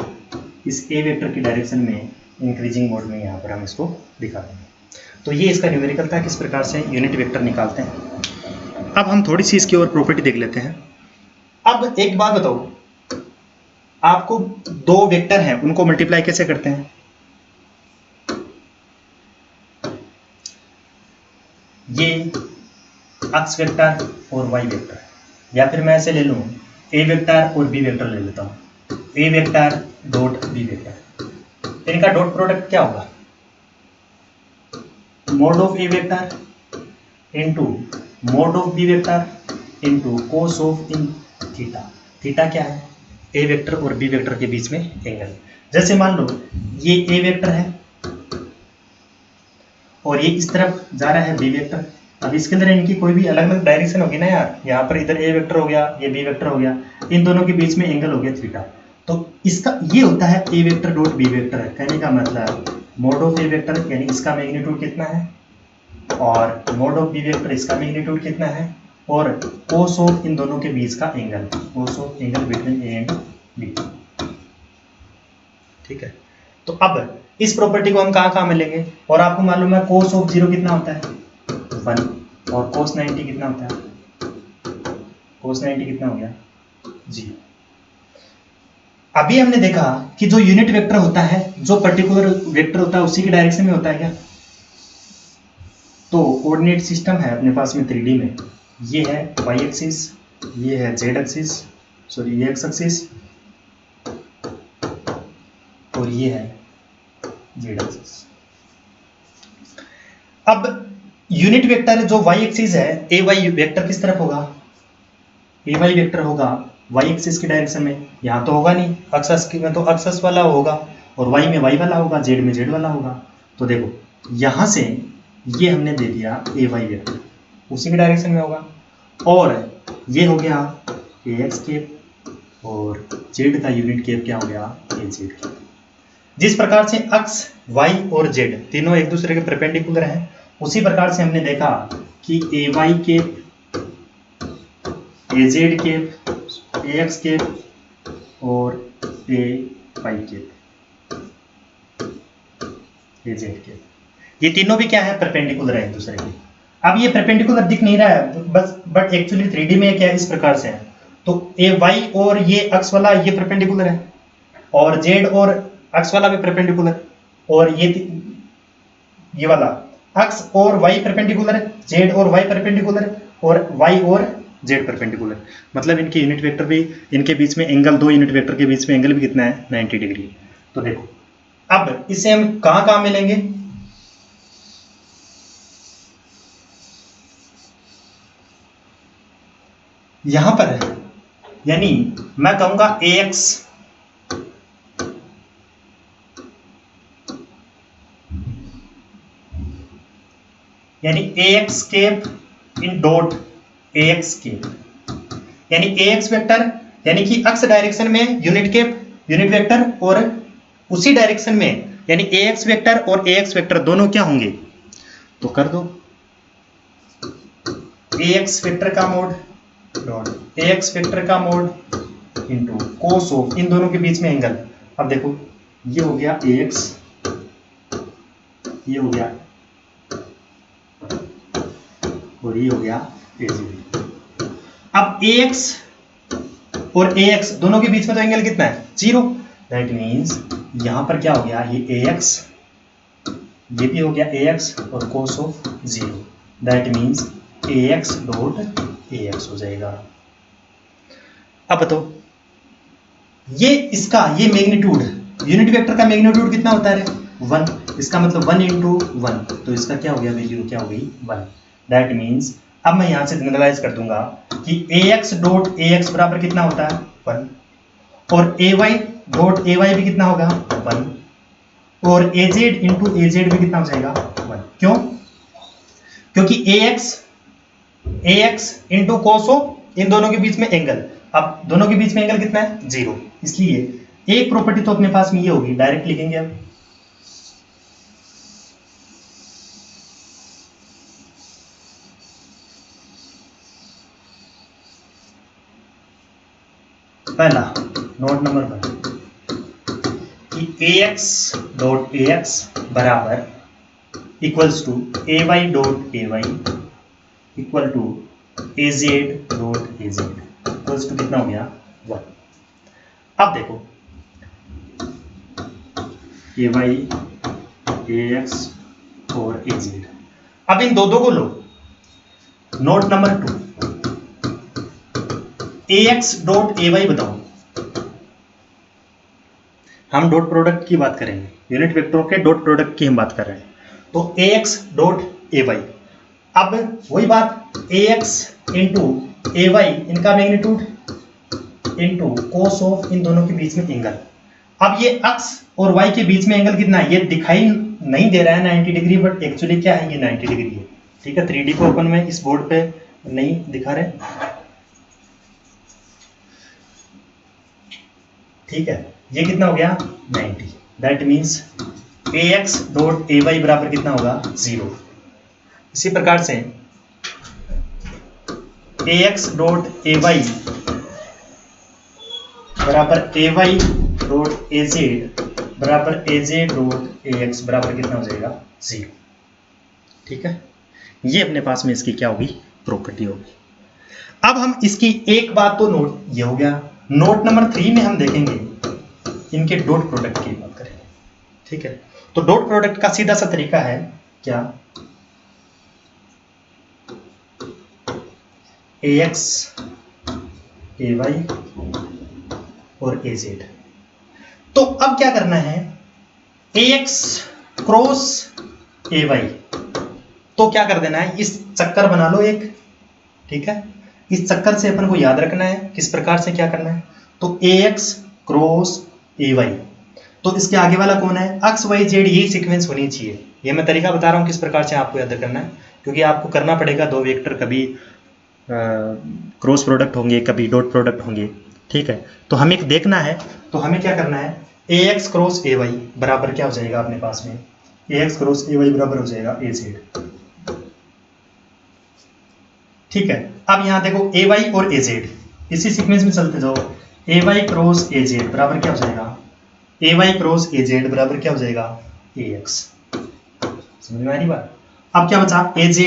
इस ए वेक्टर की डायरेक्शन में इंक्रीजिंग मोड में यहाँ पर हम इसको दिखा देंगे। तो ये इसका न्यूमेरिकल था, किस प्रकार से यूनिट वेक्टर निकालते हैं। अब हम थोड़ी सी इसकी और प्रॉपर्टी देख लेते हैं। अब एक बात बताओ, आपको दो वेक्टर हैं, उनको मल्टीप्लाई कैसे करते हैं, ये एक्स वेक्टर और वाई वेक्टर, या फिर मैं ऐसे ले लूँ ए वेक्टर और बी वेक्टर ले लेता हूँ, A vector dot B vector, इनका डॉट प्रोडक्ट क्या होगा, mod of A vector into mod of B vector into cos of in theta. Theta क्या है, ए वेक्टर और बी वेक्टर के बीच में एंगल। जैसे मान लो ये ए वेक्टर है और ये इस तरफ जा रहा है बी वेक्टर, अब इसके अंदर इनकी कोई भी अलग अलग डायरेक्शन होगी ना यार, यहाँ पर इधर ए वेक्टर हो गया, ये बी वेक्टर हो गया, इन दोनों के बीच में एंगल हो गया थीटा। तो इसका ये होता है A vector dot B vector, कहने का मतलब मोड ऑफ ए वेक्टर यानी इसका मैग्नीट्यूड कितना है, और मोड ऑफ बी वेक्टर इसका मैग्नीट्यूड कितना है, और कोस ऑफ इन दोनों के बीच का angle, cos of angle between A and B. ठीक है, तो अब इस प्रॉपर्टी को हम कहाँ कहाँ मिलेंगे, और आपको मालूम है कोस ऑफ 0 कितना होता है 1, और कोस 90 कितना होता है, कोस 90 कितना हो गया 0। अभी हमने देखा कि जो यूनिट वेक्टर होता है, जो पर्टिकुलर वेक्टर होता है उसी की डायरेक्शन में होता है क्या, तो कोऑर्डिनेट सिस्टम है अपने पास में 3D में, ये है वाई एक्सिस, ये है जेड एक्सिस, सॉरी ये एक्स एक्सिस, और ये है जेड एक्सिस। अब यूनिट वेक्टर जो वाई एक्सिस है, ए वाई वेक्टर किस तरफ होगा? ए वाई वेक्टर होगा वाई एक्सिस की डायरेक्शन में। यहाँ तो होगा नहीं, एक्स में तो एक्स वाला होगा, और वाई में वाई वाला होगा, जेड में जेड वाला होगा। तो देखो यहाँ से ये हमने दे दिया ए वाई वेक्टर, उसी के डायरेक्शन में होगा। और ये हो गया ए एक्स केप, और जेड का यूनिट केप क्या हो गया? ए जेड केप। जिस प्रकार से एक्स वाई और जेड तीनों एक दूसरे के परपेंडिकुलर हैं, उसी प्रकार से हमने देखा कि ए वाई केप, ए जेड केप, ए एक्स केप और ए वाई केप, ए जेड केप, ये तीनों भी क्या है? परपेंडिकुलर है एक दूसरे के। अब ये परपेंडिकुलर दिख नहीं रहा है बस, बट एक्चुअली 3D में क्या है? इस प्रकार से है। तो ए वाई और ये एक्स वाला ये परपेंडिकुलर है, और जेड और एक्स वाला भी परपेंडिकुलर, और ये वाला एक्स और वाई परपेंडिकुलर, जेड और वाई परपेंडिकुलर, और वाई और जेड परपेंडिकुलर। मतलब इनके यूनिट वेक्टर भी, इनके बीच में एंगल, दो यूनिट वेक्टर के बीच में एंगल भी कितना है? 90 डिग्री। तो देखो अब इसे हम कहां मिलेंगे? यहां पर है, यानी मैं कहूंगा ए एक्स, यानी A x cap in dot A x cap, यानी ए एक्स वेक्टर, यानी कि एक्स डायरेक्शन में यूनिट केप यूनिट वेक्टर, और उसी डायरेक्शन में यानी ए एक्स वेक्टर और ए एक्स वेक्टर दोनों क्या होंगे? तो कर दो ए एक्स वेक्टर का mode dot A x vector का मोड इंटू कोस ऑफ इन दोनों के बीच में एंगल। अब देखो ये हो गया ए एक्स, ये हो गया, और ये हो गया ए जेड। अब ए एक्स और ए एक्स दोनों के बीच में तो एंगल कितना है? 0। दैट मीन्स यहां पर क्या हो गया? ये ए एक्स, ये भी हो गया ए एक्स, और cos of 0। That means A x dot A x हो जाएगा। अब बताओ ये इसका ये मैग्नीट्यूड, यूनिट वेक्टर का मैग्नीट्यूड कितना होता है? 1। इसका मतलब 1 इंटू 1, तो इसका क्या हो गया? वैल्यू क्या हो गई? 1। दैट मीन्स अब मैं यहां से जनरलाइज कर दूंगा कि A x dot A X बराबर कितना होता है? 1, और ए वाई डॉट ए वाई भी कितना होगा? 1, और ए जेड इंटू ए जेड भी कितना हो जाएगा? 1। क्यों? क्योंकि ए एक्स इंटू कोस ऑफ इन दोनों के बीच में एंगल, अब दोनों के बीच में एंगल कितना है? 0। इसलिए एक प्रॉपर्टी तो अपने पास में ये होगी, डायरेक्ट लिखेंगे अब। पहला नोट नंबर 1 कि A x dot A X बराबर equals to A Y dot A Y equal to A Z dot A Z equals to कितना हो गया? 1। अब देखो ए वाई, ए एक्स और ए जेड, अब इन दो को लो। Note number 2 A x dot A y बताओ, हम डॉट प्रोडक्ट की बात करेंगे, यूनिट वेक्टरों के डॉट प्रोडक्ट की हम बात कर रहे हैं। तो ए एक्स डॉट ए वाई, अब वही बात ए एक्स इंटू ए वाई इनका मैग्नीट्यूड इंटू कोस ऑफ इन दोनों के बीच में एंगल। अब ये एक्स और वाई के बीच में एंगल कितना है? ये दिखाई नहीं दे रहा है 90 डिग्री, बट एक्चुअली क्या है? ये 90 डिग्री है। ठीक है, 3D को अपन में इस बोर्ड पे नहीं दिखा रहे, ठीक है। ये कितना हो गया? 90। That means A x dot A Y बराबर कितना होगा? 0। इसी प्रकार से A x dot A Y बराबर A Y dot A Z बराबर A Z dot A X बराबर कितना हो जाएगा? 0। ठीक है, ये अपने पास में इसकी क्या होगी? प्रॉपर्टी होगी। अब हम इसकी एक बात तो नोट, ये हो गया। नोट नंबर 3 में हम देखेंगे इनके डॉट प्रोडक्ट की बात करेंगे। ठीक है, तो डॉट प्रोडक्ट का सीधा सा तरीका है क्या? AX AY और AZ। तो अब क्या करना है, AX क्रॉस AY, तो क्या कर देना है, इस चक्कर बना लो एक, ठीक है। इस चक्कर से अपन को याद रखना है किस प्रकार से क्या करना है। तो AX क्रॉस AY, तो इसके आगे वाला कौन है, एक्स वाई जेड, यही सीक्वेंस होनी चाहिए। ये मैं तरीका बता रहा हूँ किस प्रकार से आपको याद करना है, क्योंकि आपको करना पड़ेगा दो वेक्टर कभी क्रॉस प्रोडक्ट होंगे, कभी डॉट प्रोडक्ट होंगे, ठीक है। तो हमें देखना है, तो हमें क्या करना है, AX क्रॉस AY बराबर क्या हो जाएगा अपने पास में, AX क्रॉस AY बराबर हो जाएगा AZ, ठीक है। अब यहाँ देखो AY और AZ, इसी सीक्वेंस में चलते जाओ, AY क्रॉस AZ बराबर क्या हो जाएगा, AY क्रॉस AZ बराबर क्या हो जाएगा, AX। समझ में आ रही बात। अब क्या बचा, AZ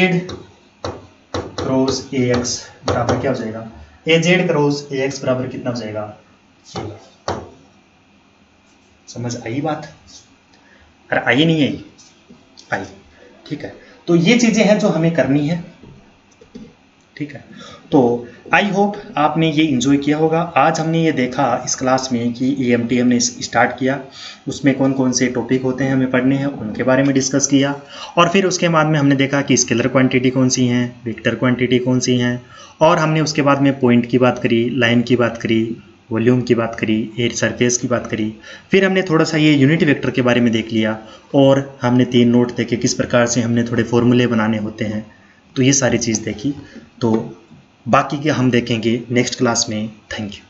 क्रॉस AX बराबर क्या हो जाएगा, AZ क्रॉस AX बराबर कितना हो जाएगा, AY। समझ आई बात, अरे आई नहीं आई, आई, ठीक है। तो ये चीजें हैं जो हमें करनी है, ठीक है। तो आई होप आपने ये इंजॉय किया होगा। आज हमने ये देखा इस क्लास में कि EMT हमने स्टार्ट किया, उसमें कौन कौन से टॉपिक होते हैं हमें पढ़ने हैं, उनके बारे में डिस्कस किया। और फिर उसके बाद में हमने देखा कि स्केलर क्वांटिटी कौन सी हैं, वेक्टर क्वांटिटी कौन सी हैं, और हमने उसके बाद में पॉइंट की बात करी, लाइन की बात करी, वॉल्यूम की बात करी, एयर सरफेस की बात करी। फिर हमने थोड़ा सा ये यूनिट वेक्टर के बारे में देख लिया, और हमने 3 नोट देखे किस प्रकार से हमने थोड़े फॉर्मूले बनाने होते हैं। तो ये सारी चीज़ देखी, तो बाकी के हम देखेंगे नेक्स्ट क्लास में। Thank you.